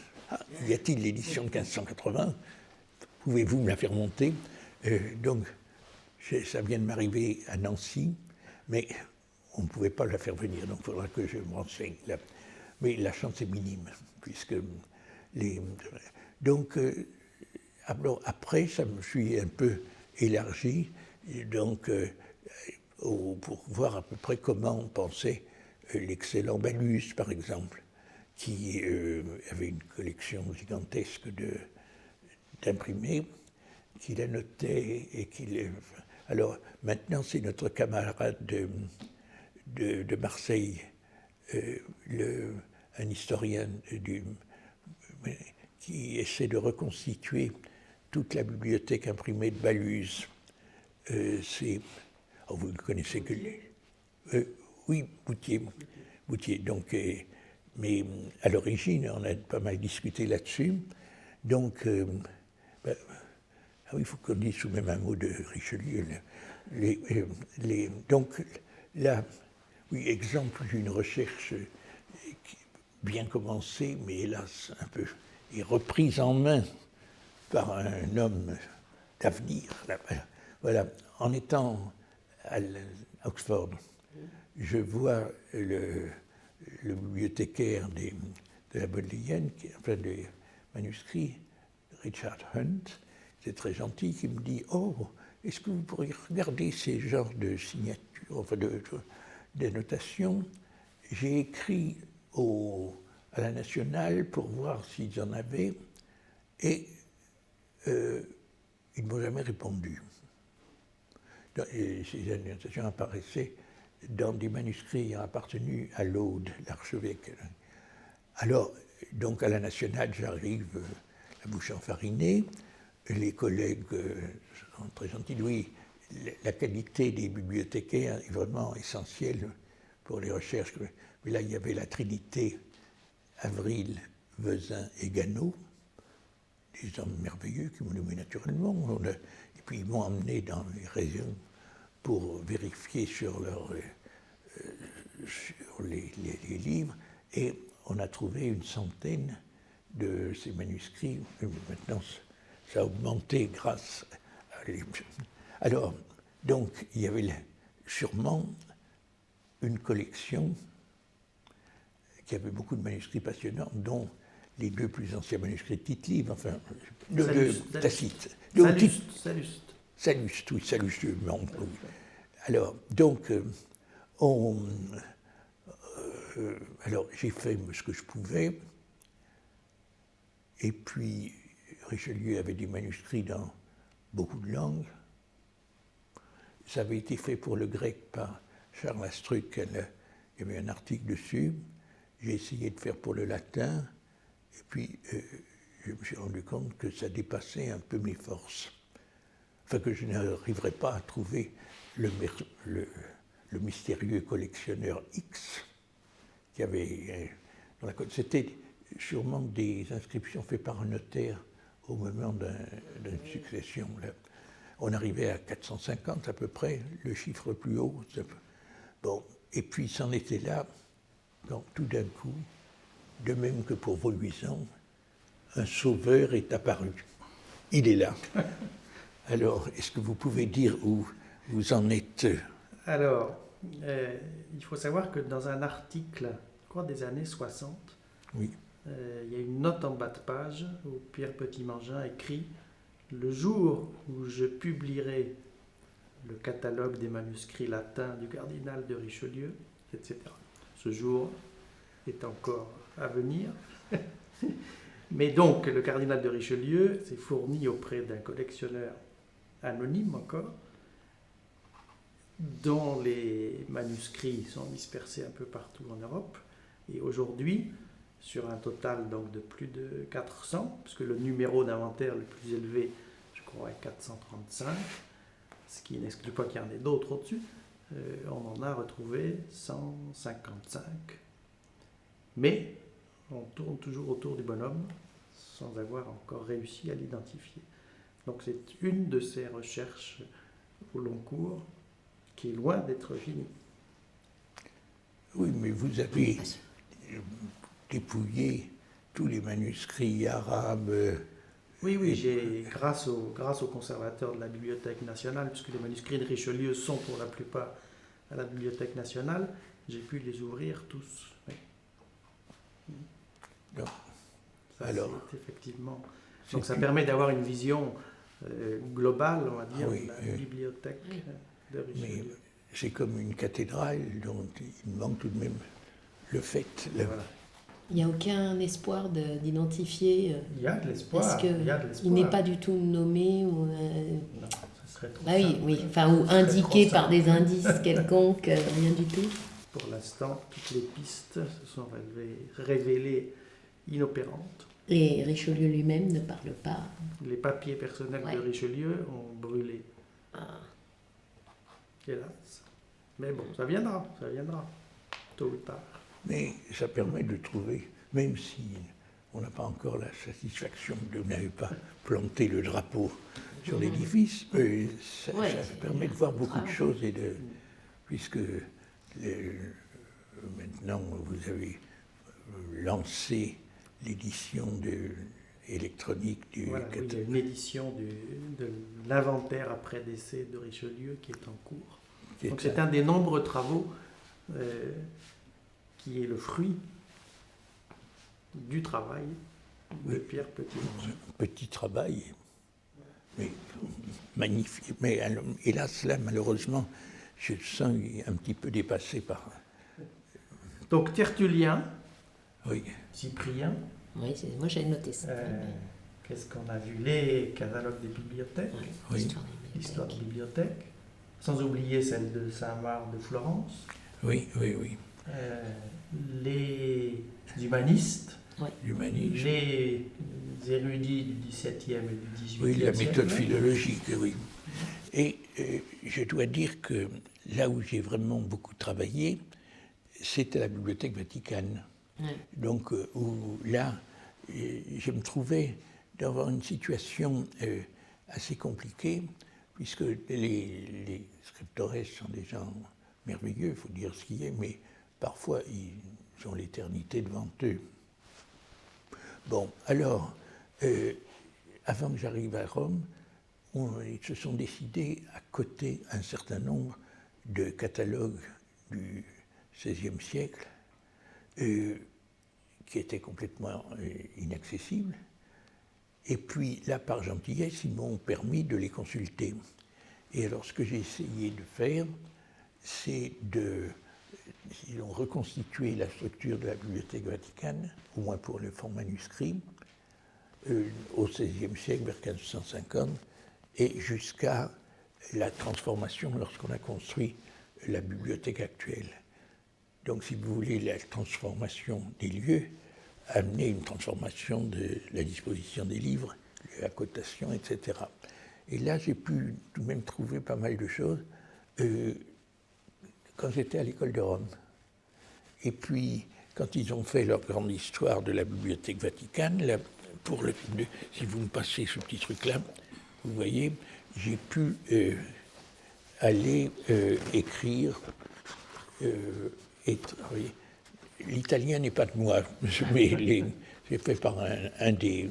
y a-t-il l'édition de 1580 ? Pouvez-vous me la faire monter ? Donc ça vient de m'arriver à Nancy, mais on ne pouvait pas la faire venir, donc il faudra que je me renseigne. Mais la chance est minime, puisque donc, alors après, ça me suis un peu élargi, donc, pour voir à peu près comment on pensait l'excellent Balus, par exemple, qui avait une collection gigantesque d'imprimés, qu'il annotait et qu'il... Alors, maintenant, c'est notre camarade de Marseille, un historien qui essaie de reconstituer toute la bibliothèque imprimée de Baluse. Vous ne connaissez que lui. Oui, Boutier. Donc, mais à l'origine, on a pas mal discuté là-dessus. Donc, il faut qu'on dise tout de même un mot de Richelieu. Donc, là, oui, exemple d'une recherche bien commencée, mais hélas un peu, et reprise en main par un homme d'avenir. Voilà, en étant à Oxford, je vois le bibliothécaire de la Bodleian, enfin des manuscrits, Richard Hunt, c'est très gentil, qui me dit « Oh, est-ce que vous pourriez regarder ces genres de signatures, enfin d'annotations ? J'ai écrit à la Nationale pour voir s'ils en avaient, et ils ne m'ont jamais répondu. » Ces annotations apparaissaient dans des manuscrits ayant appartenu à Laud, l'archevêque. Alors, donc à la Nationale, j'arrive la bouche enfarinée, les collègues sont très gentils. Oui, la qualité des bibliothécaires est vraiment essentielle pour les recherches. Mais là, il y avait la Trinité, Avril, Vezin et Ganneau, des hommes merveilleux qui m'ont nommé naturellement. Et puis ils m'ont emmené dans les régions pour vérifier sur les livres. Et on a trouvé une centaine de ces manuscrits. Maintenant, ça a augmenté grâce à Alors, donc, il y avait sûrement une collection qui avait beaucoup de manuscrits passionnants, dont les deux plus anciens manuscrits de Tite-Live, enfin, de Tacite. Sallust, oui, Sallust, membre. Oui. Alors, donc, alors, j'ai fait ce que je pouvais, et puis Richelieu avait des manuscrits dans beaucoup de langues. Ça avait été fait pour le grec par Charles Astruc, il y avait un article dessus. J'ai essayé de faire pour le latin, et puis je me suis rendu compte que ça dépassait un peu mes forces. Enfin, que je n'arriverais pas à trouver le mystérieux collectionneur X qui avait dans la côte. C'était sûrement des inscriptions faites par un notaire au moment d'une succession. Là. On arrivait à 450 à peu près, le chiffre plus haut. Bon, et puis c'en était là. Donc tout d'un coup, de même que pour Voluisant, un sauveur est apparu. Il est là. Alors, est-ce que vous pouvez dire où vous en êtes? Alors, il faut savoir que dans un article, je crois des années 60, Oui. il y a une note en bas de page où Pierre Petit-Mangin écrit « Le jour où je publierai le catalogue des manuscrits latins du cardinal de Richelieu, etc. » Ce jour est encore à venir. Mais donc, le cardinal de Richelieu s'est fourni auprès d'un collectionneur anonyme encore, dont les manuscrits sont dispersés un peu partout en Europe. Et aujourd'hui, sur un total donc de plus de 400, puisque le numéro d'inventaire le plus élevé, je crois, est 435, ce qui n'exclut pas qu'il y en ait d'autres au-dessus, on en a retrouvé 155. Mais on tourne toujours autour du bonhomme sans avoir encore réussi à l'identifier. Donc c'est une de ces recherches au long cours qui est loin d'être finie. Oui, mais vous avez dépouillé tous les manuscrits arabes. Oui, grâce au conservateur de la Bibliothèque nationale, puisque les manuscrits de Richelieu sont pour la plupart à la Bibliothèque nationale, j'ai pu les ouvrir tous. Oui. Non. Ça, Alors, c'est effectivement. Donc ça permet d'avoir une vision globale, on va dire, oui, de la bibliothèque de Richelieu. Mais c'est comme une cathédrale dont il manque tout de même le fait. Voilà. Il n'y a aucun espoir d'identifier. Il y a de l'espoir. Parce qu'il n'est pas du tout nommé. Ou, non, ça serait trop bah simple. oui, enfin, ou indiqué par des indices quelconques, rien du tout. Pour l'instant, toutes les pistes se sont révélées inopérantes. Et Richelieu lui-même ne parle pas. Les papiers personnels de Richelieu ont brûlé. Ah. Hélas. Mais bon, ça viendra, tôt ou tard. Mais ça permet de trouver, même si on n'a pas encore la satisfaction de n'avoir pas planté le drapeau sur l'édifice, ça permet de voir beaucoup de choses, puisque maintenant vous avez lancé l'édition électronique du catalogue. Il y a une édition de l'inventaire après décès de Richelieu qui est en cours. Donc c'est un des nombreux travaux qui est le fruit du travail de Pierre Petit-Mangin. Petit travail, mais magnifique. Mais hélas, là, malheureusement, je me sens un petit peu dépassé par... Donc Tertullien, oui. Cyprien. Oui, moi j'ai noté ça. Qu'est-ce qu'on a vu? Les catalogues des bibliothèques, oui. L'histoire des bibliothèques, sans oublier celle de Saint-Marc de Florence. Oui. Les humanistes, les érudits du XVIIe et du XVIIIe Oui, la siècle. méthode philologique, oui. Et je dois dire que là où j'ai vraiment beaucoup travaillé, c'est à la Bibliothèque Vaticane. Donc, où là, je me trouvais d'avoir une situation assez compliquée, puisque les scriptores sont des gens merveilleux, il faut dire ce qu'il y a, mais parfois ils ont l'éternité devant eux. Bon, alors, avant que j'arrive à Rome, ils se sont décidés à coter un certain nombre de catalogues du XVIe siècle, qui étaient complètement inaccessibles. Et puis, là, par gentillesse, ils m'ont permis de les consulter. Et alors, ce que j'ai essayé de faire, c'est ils ont reconstitué la structure de la Bibliothèque Vaticane, au moins pour le fonds manuscrit, au XVIe siècle, vers 1550, et jusqu'à la transformation lorsqu'on a construit la bibliothèque actuelle. Donc, si vous voulez, la transformation des lieux a amené une transformation de la disposition des livres, la cotation, etc. Et là, j'ai pu tout de même trouver pas mal de choses quand j'étais à l'école de Rome. Et puis, quand ils ont fait leur grande histoire de la Bibliothèque Vaticane, là, si vous me passez ce petit truc-là, vous voyez, j'ai pu aller écrire. L'italien n'est pas de moi, mais c'est fait par un des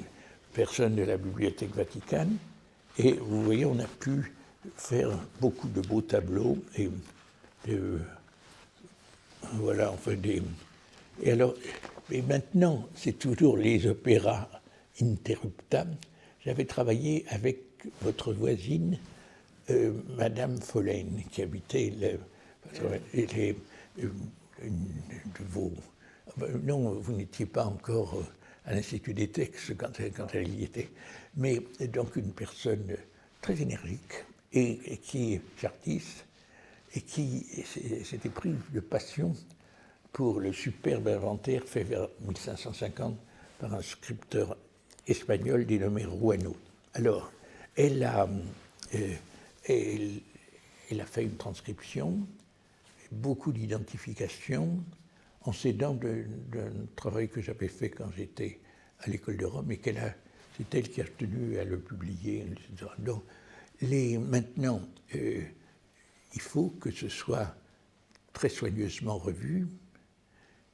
personnes de la Bibliothèque Vaticane. Et vous voyez, on a pu faire beaucoup de beaux tableaux et voilà, enfin et alors, et maintenant, c'est toujours les opéras interruptables. J'avais travaillé avec votre voisine, Madame Follen, qui habitait non, vous n'étiez pas encore à l'Institut des textes quand elle y était, mais donc une personne très énergique et qui est artiste et qui s'était prise de passion pour le superbe inventaire fait vers 1550 par un scripteur espagnol dénommé Ruano. Alors, elle a fait une transcription, beaucoup d'identification, en s'aidant d'un travail que j'avais fait quand j'étais à l'école de Rome et c'est elle qui a tenu à le publier, etc. Donc, maintenant, il faut que ce soit très soigneusement revu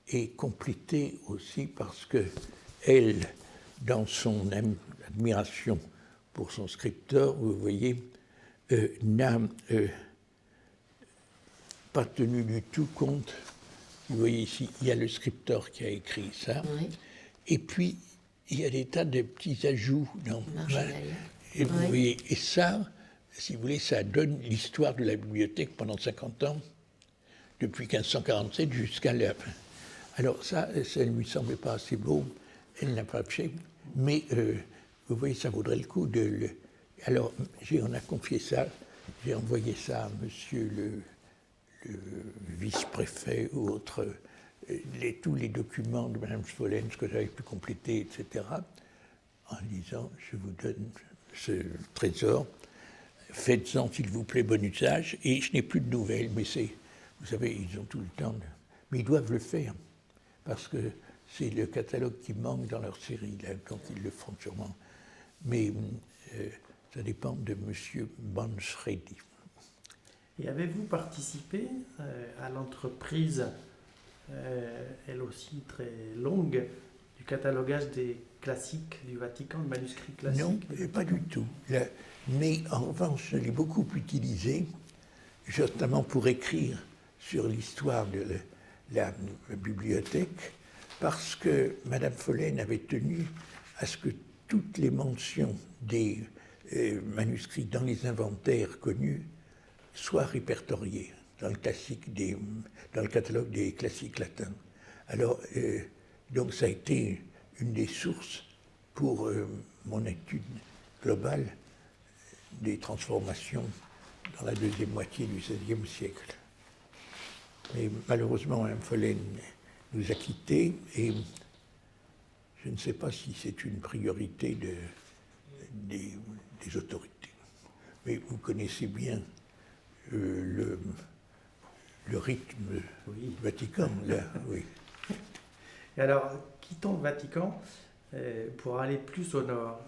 et complété aussi parce que elle, dans son admiration pour son scripteur, vous voyez, n'a pas tenu du tout compte. Vous voyez ici, il y a le scripteur qui a écrit ça, oui. Et puis il y a des tas de petits ajouts. Et, vous voyez, et ça, si vous voulez, ça donne l'histoire de la bibliothèque pendant 50 ans, depuis 1547 jusqu'à la fin. Alors ça ne lui semblait pas assez beau, elle n'a pas fait, mais vous voyez, ça vaudrait le coup de... Alors, on a confié ça, j'ai envoyé ça à monsieur le vice-préfet ou autre, tous les documents de Mme Follen, ce que j'avais pu compléter, etc., en disant, je vous donne ce trésor, faites-en, s'il vous plaît, bon usage, et je n'ai plus de nouvelles, mais vous savez, ils ont tout le temps, mais ils doivent le faire, parce que c'est le catalogue qui manque dans leur série, là, donc ils le feront sûrement. Mais ça dépend de M. Bansredi. Et avez-vous participé à l'entreprise, elle aussi très longue, du catalogage des classiques du Vatican, de manuscrits classiques? Non, pas du tout. Mais en revanche, je l'ai beaucoup utilisé, justement pour écrire sur l'histoire de la bibliothèque, parce que Mme Follen avait tenu à ce que toutes les mentions des manuscrits dans les inventaires connus soient répertoriées dans le catalogue des classiques latins. Alors, donc ça a été une des sources pour mon étude globale des transformations dans la deuxième moitié du XVIe siècle. Mais malheureusement, Mme Follen nous a quittés et je ne sais pas si c'est une priorité des autorités. Mais vous connaissez bien le rythme Vatican, là, oui. Et alors, quittons le Vatican pour aller plus au nord.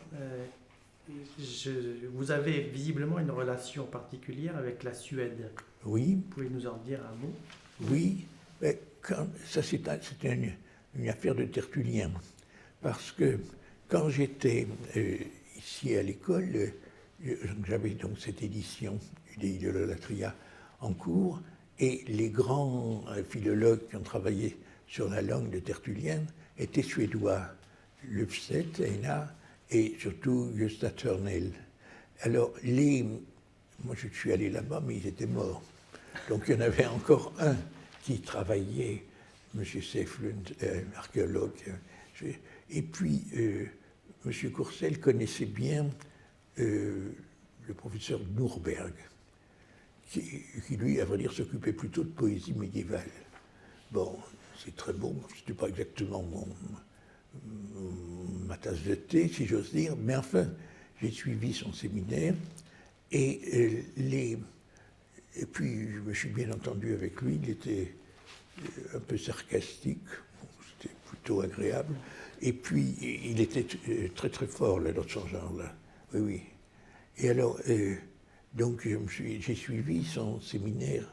Vous avez visiblement une relation particulière avec la Suède. Oui. Vous pouvez nous en dire un mot? Oui, mais ça c'était une affaire de Tertullien, parce que quand j'étais ici à l'école, j'avais donc cette édition de l'Idololatria en cours, et les grands philologues qui ont travaillé sur la langue de Tertullien étaient suédois, Löfstedt, Einar, et surtout Gösta Törnell. Alors, moi je suis allé là-bas, mais ils étaient morts. Donc il y en avait encore un qui travaillait, M. Seflund, archéologue. Et puis, M. Courcel connaissait bien le professeur Nurberg, qui lui, à vrai dire, s'occupait plutôt de poésie médiévale. Bon, c'est très bon, c'était pas exactement ma tasse de thé, si j'ose dire, mais enfin, j'ai suivi son séminaire, et puis je me suis bien entendu avec lui, il était un peu sarcastique, c'était plutôt agréable, et puis il était très très fort là, dans son genre-là, oui, oui. Et alors, donc j'ai suivi son séminaire,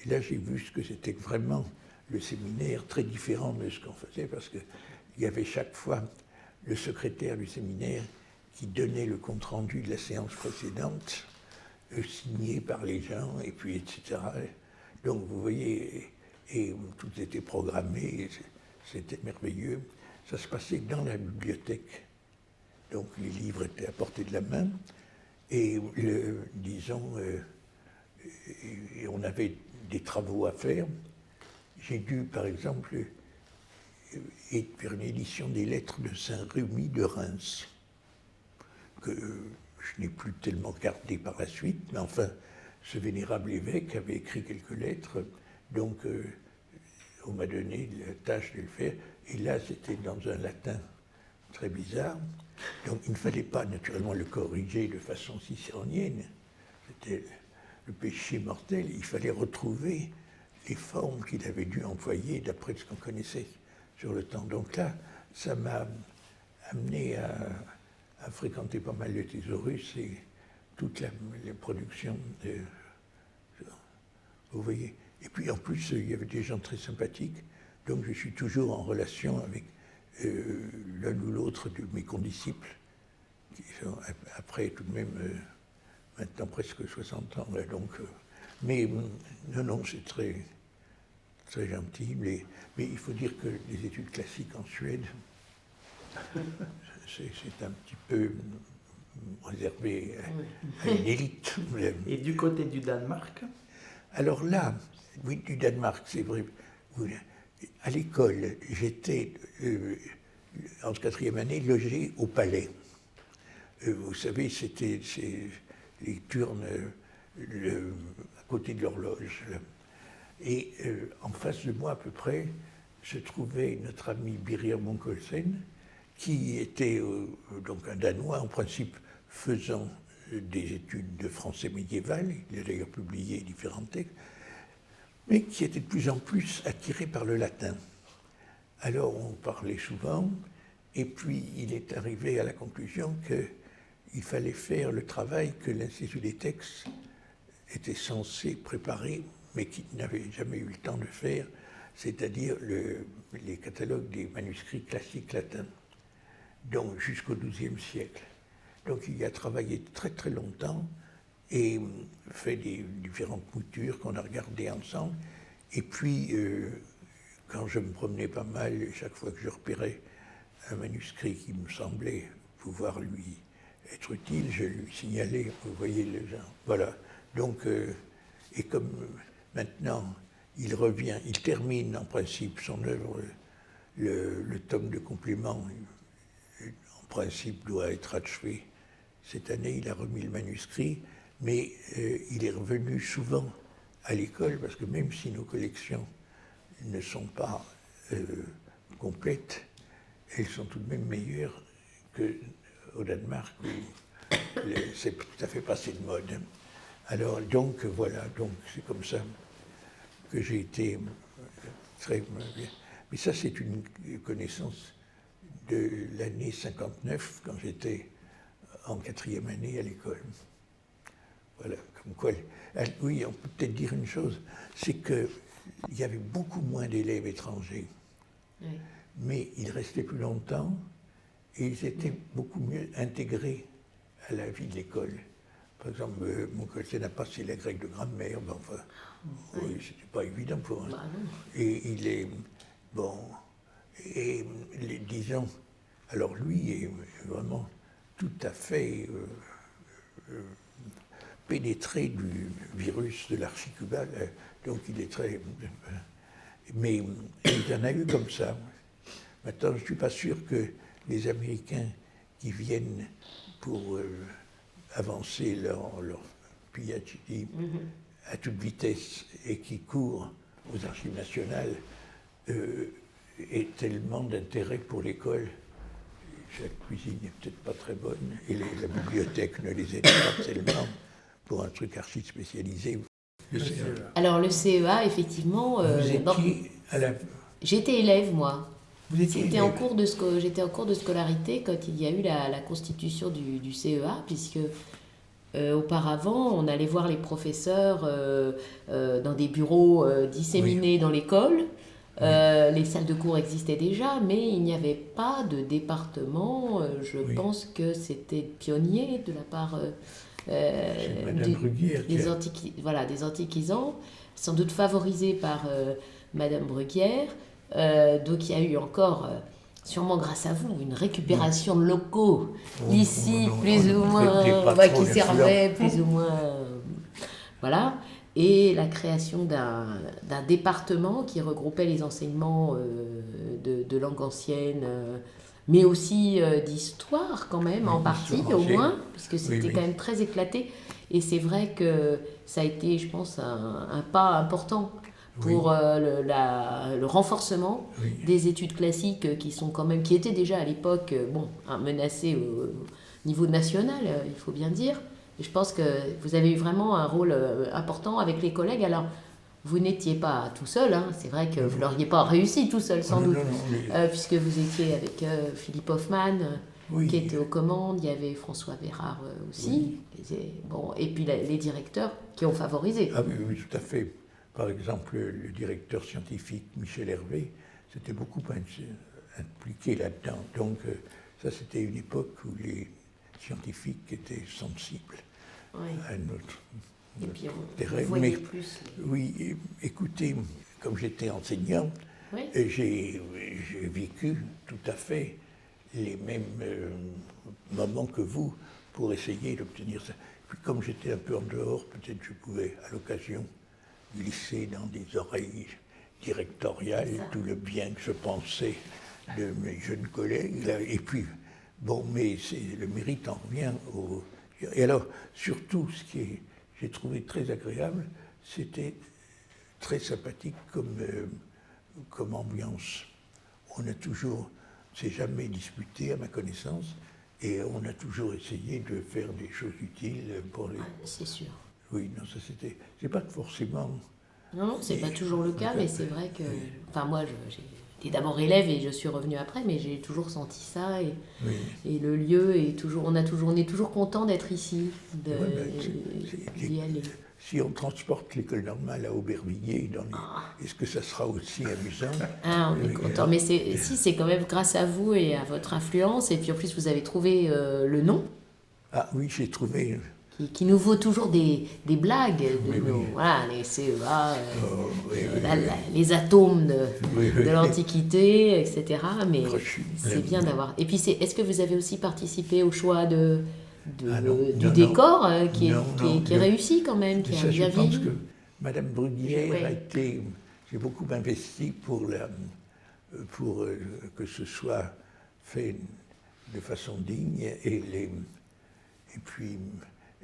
et là j'ai vu ce que c'était vraiment le séminaire, très différent de ce qu'on faisait, parce qu'il y avait chaque fois le secrétaire du séminaire qui donnait le compte-rendu de la séance précédente, signé par les gens, et puis etc. Donc vous voyez, et tout était programmé, c'était merveilleux. Ça se passait dans la bibliothèque, donc les livres étaient à portée de la main, et disons, on avait des travaux à faire. J'ai dû, par exemple, faire une édition des lettres de Saint-Rémy de Reims, que je n'ai plus tellement gardé par la suite, mais enfin, ce vénérable évêque avait écrit quelques lettres, donc on m'a donné la tâche de le faire, et là c'était dans un latin très bizarre, donc il ne fallait pas naturellement le corriger de façon cicéronienne, c'était le péché mortel, il fallait retrouver les formes qu'il avait dû employer d'après ce qu'on connaissait sur le temps. Donc là, ça m'a amené à fréquenter pas mal le thésaurus et toute la production. Vous voyez. Et puis en plus, il y avait des gens très sympathiques, donc je suis toujours en relation avec l'un ou l'autre de mes condisciples, qui sont après tout de même maintenant presque 60 ans. Là, donc, mais non, c'est très, très gentil. Mais il faut dire que les études classiques en Suède, c'est un petit peu réservé à une élite. Et du côté du Danemark? Alors là, oui, du Danemark, c'est vrai. À l'école, j'étais, en 4e année, logé au palais. Vous savez, c'était les turnes à côté de l'horloge. Et en face de moi, à peu près, se trouvait notre ami Birger Munch-Olsen, qui était donc un Danois, en principe faisant des études de français médiéval, il a d'ailleurs publié différents textes, mais qui était de plus en plus attiré par le latin. Alors on parlait souvent, et puis il est arrivé à la conclusion qu'il fallait faire le travail que l'Institut des textes était censé préparer, mais qu'il n'avait jamais eu le temps de faire, c'est-à-dire les catalogues des manuscrits classiques latins, donc jusqu'au XIIe siècle. Donc il y a travaillé très très longtemps et fait des différentes moutures qu'on a regardées ensemble. Et puis, quand je me promenais pas mal, chaque fois que je repérais un manuscrit qui me semblait pouvoir lui être utile, je lui signalais, vous voyez le genre. Voilà. Donc, et comme maintenant il revient, il termine en principe son œuvre, le tome de compléments, en principe doit être achevé. Cette année, il a remis le manuscrit, mais il est revenu souvent à l'école, parce que même si nos collections ne sont pas complètes, elles sont tout de même meilleures qu'au Danemark, où c'est tout à fait passé de mode. Alors, donc, voilà, donc c'est comme ça que j'ai été très... Mais ça, c'est une connaissance de l'année 59, quand j'étais en 4e année à l'école. Voilà, comme quoi... Oui, on peut peut-être dire une chose, c'est qu'il y avait beaucoup moins d'élèves étrangers, oui. Mais ils restaient plus longtemps et ils étaient beaucoup mieux intégrés à la vie de l'école. Par exemple, mon collègue n'a pas passé la grecque de grammaire, ben enfin, oui, c'était pas évident pour eux. Et il est, bon, et disons, alors lui est vraiment tout à fait pénétré du virus de l'archicubal, donc il est très... Mais il y en a eu comme ça. Maintenant, je ne suis pas sûr que les Américains qui viennent pour avancer leur PhD à toute vitesse et qui courent aux archives nationales aient tellement d'intérêt pour l'école. Chaque cuisine n'est peut-être pas très bonne et la bibliothèque ne les aide pas tellement pour un truc archi spécialisé. Le CEA. Alors le CEA, effectivement... Vous étiez à la... J'étais élève, moi. J'étais en cours de scolarité quand il y a eu la constitution du CEA, puisque auparavant, on allait voir les professeurs dans des bureaux disséminés dans l'école. Les salles de cours existaient déjà, mais il n'y avait pas de département. Je pense que c'était pionnier de la part C'est Madame Bruguière qui des, a- des antiquisants, sans doute favorisé par Madame Bruguière. Donc il y a eu encore, sûrement grâce à vous, une récupération de locaux ici, plus ou moins, qui servaient plus ou moins. Voilà. Et la création d'un département qui regroupait les enseignements de langue ancienne, mais aussi d'histoire quand même, en partie d'histoire au ancienne. moins, puisque c'était Oui. quand même très éclaté. Et c'est vrai que ça a été, je pense, un pas important pour le renforcement Oui. des études classiques qui étaient déjà à l'époque menacées au niveau national, il faut bien dire. Et je pense que vous avez eu vraiment un rôle important avec les collègues. Alors, vous n'étiez pas tout seul, hein. C'est vrai que vous n'auriez pas réussi tout seul, sans Non, doute, non, non, puisque vous étiez avec Philippe Hoffmann, Oui. qui était aux commandes, il y avait François Bérard aussi, et puis les directeurs qui ont favorisé. Ah oui, oui, tout à fait. Par exemple, le directeur scientifique Michel Hervé s'était beaucoup impliqué là-dedans. Donc, ça, c'était une époque où les scientifiques étaient sensibles Oui. à notre Et puis on terrain. voyait Mais plus. oui, écoutez, comme j'étais enseignant, Oui. j'ai vécu tout à fait les mêmes moments que vous pour essayer d'obtenir ça. Puis comme j'étais un peu en dehors, peut-être je pouvais, à l'occasion, glisser dans des oreilles directoriales tout le bien que je pensais de mes jeunes collègues. Là. Et puis, bon, mais le mérite en revient au... Et alors, surtout, ce qui j'ai trouvé très agréable, c'était très sympathique comme ambiance. On a toujours, s'est jamais disputé à ma connaissance, et on a toujours essayé de faire des choses utiles pour les... C'est sûr. Oui, non, ça c'était... C'est pas forcément... Non, c'est pas toujours le cas, mais c'est vrai que... Enfin, moi, j'ai été d'abord élève et je suis revenue après, mais j'ai toujours senti ça. Et le lieu est toujours... On est toujours content d'être ici, d'y aller. Si on transporte l'école normale à Aubervilliers, est-ce que ça sera aussi amusant? Ah, on est content. Mais c'est quand même grâce à vous et à votre influence. Et puis en plus, vous avez trouvé le nom. Ah oui, j'ai trouvé... Qui nous vaut toujours des blagues. Oui. Voilà, les CEA, oui, les atomes de Oui. l'Antiquité, etc. Mais Crochu. c'est bien d'avoir... Et puis, est-ce que vous avez aussi participé au choix du non, décor qui non, est réussi quand même, qui ça, a bien je pense vieilli? que Madame Bruguière Oui. a été... J'ai beaucoup investi pour que ce soit fait de façon digne. Et puis,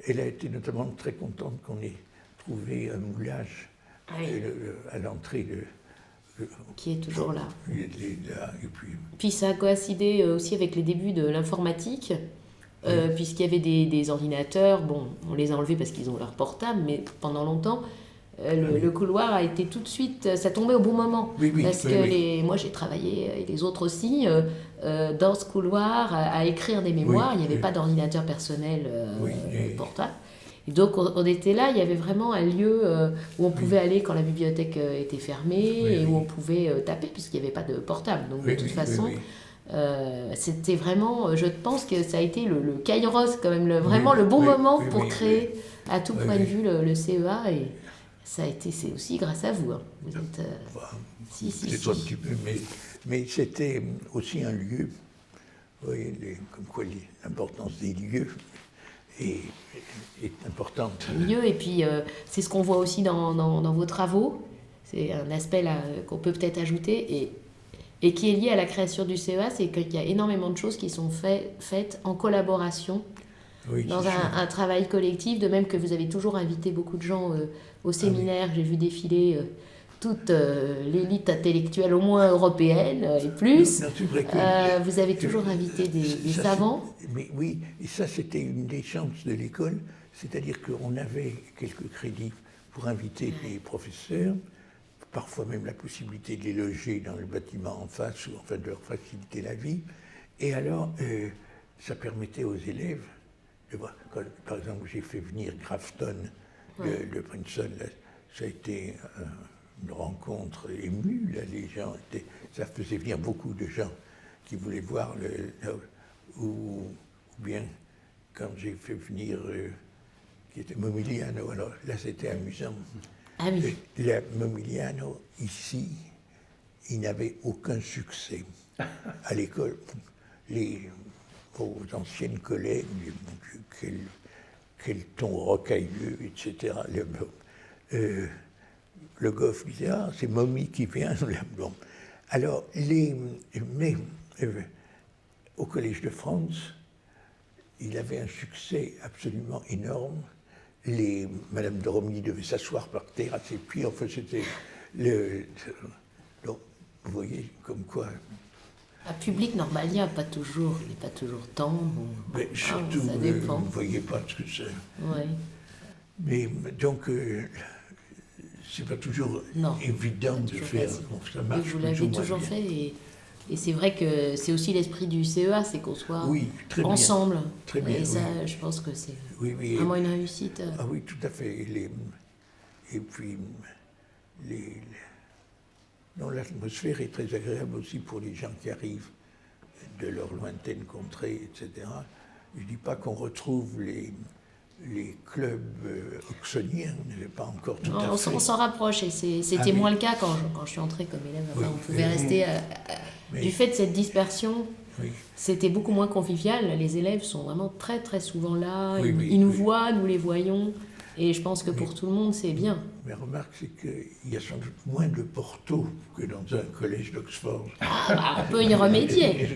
elle a été notamment très contente qu'on ait trouvé un moulage à l'entrée qui est toujours là. Et Puis ça a coïncidé aussi avec les débuts de l'informatique, puisqu'il y avait des ordinateurs, bon, on les a enlevés parce qu'ils ont leur portable, mais pendant longtemps, le couloir a été tout de suite, ça tombait au bon moment. Moi j'ai travaillé, et les autres aussi, dans ce couloir, à écrire des mémoires, il n'y avait pas d'ordinateur personnel portable. Et donc on était là, il y avait vraiment un lieu où on pouvait aller quand la bibliothèque était fermée et où on pouvait taper puisqu'il n'y avait pas de portable. Donc de toute façon, c'était vraiment, je pense que ça a été le kairos quand même, vraiment le bon moment pour créer à tout point de vue le CEA et ça a été, c'est aussi grâce à vous. Hein. Vous êtes, c'est un petit peu, mais c'était aussi un lieu, vous voyez, comme quoi l'importance des lieux est importante. Lieu, et puis c'est ce qu'on voit aussi dans vos travaux. C'est un aspect là qu'on peut peut-être ajouter et qui est lié à la création du CEA, c'est qu'il y a énormément de choses qui sont faites en collaboration, dans un travail collectif, de même que vous avez toujours invité beaucoup de gens au séminaire. J'ai vu défiler toute l'élite intellectuelle, au moins européenne et plus. Non, c'est vrai que vous avez toujours invité des savants. Mais oui, et ça c'était une des chances de l'école, c'est-à-dire qu'on avait quelques crédits pour inviter des professeurs, parfois même la possibilité de les loger dans le bâtiment en face, ou enfin de leur faciliter la vie. Et alors, ça permettait aux élèves de voir, par exemple, j'ai fait venir Grafton de Princeton, là, ça a été une rencontre émue. Là, les gens ça faisait venir beaucoup de gens qui voulaient voir ou bien quand j'ai fait venir qui était Momigliano. Alors là, c'était amusant. Ah oui. Momigliano, ici, il n'avait aucun succès. À l'école, vos anciennes collègues, mon Dieu, quel ton rocailleux, etc. Le Goff disait, ah, c'est Momi qui vient. Bon. Alors, au Collège de France, il avait un succès absolument énorme. Madame de Romilly devait s'asseoir par terre à ses pieds. Enfin, c'était donc, vous voyez, comme quoi. Un public normalien, il n'est pas toujours tendre. Mais surtout, ça dépend. vous ne voyez pas ce que c'est. Ouais. Mais donc, c'est pas toujours évident de faire. Bon, ça marche. Vous l'avez toujours fait et c'est vrai que c'est aussi l'esprit du CEA, c'est qu'on soit ensemble. Très bien. Et ça, je pense que c'est vraiment une réussite. Ah oui, tout à fait. Et puis, l'atmosphère est très agréable aussi pour les gens qui arrivent de leur lointaine contrée, etc. Je ne dis pas qu'on retrouve les clubs oxoniens, mais pas encore tout à fait. On s'en rapproche et c'était moins le cas quand je suis entrée comme élève. Enfin, on pouvait rester... du fait de cette dispersion, c'était beaucoup moins convivial. Les élèves sont vraiment très très souvent là, ils nous voient, nous les voyons. Et je pense que pour tout le monde, c'est bien. Mais remarque, c'est qu'il y a sans doute moins de Porto que dans un collège d'Oxford. On peut y remédier.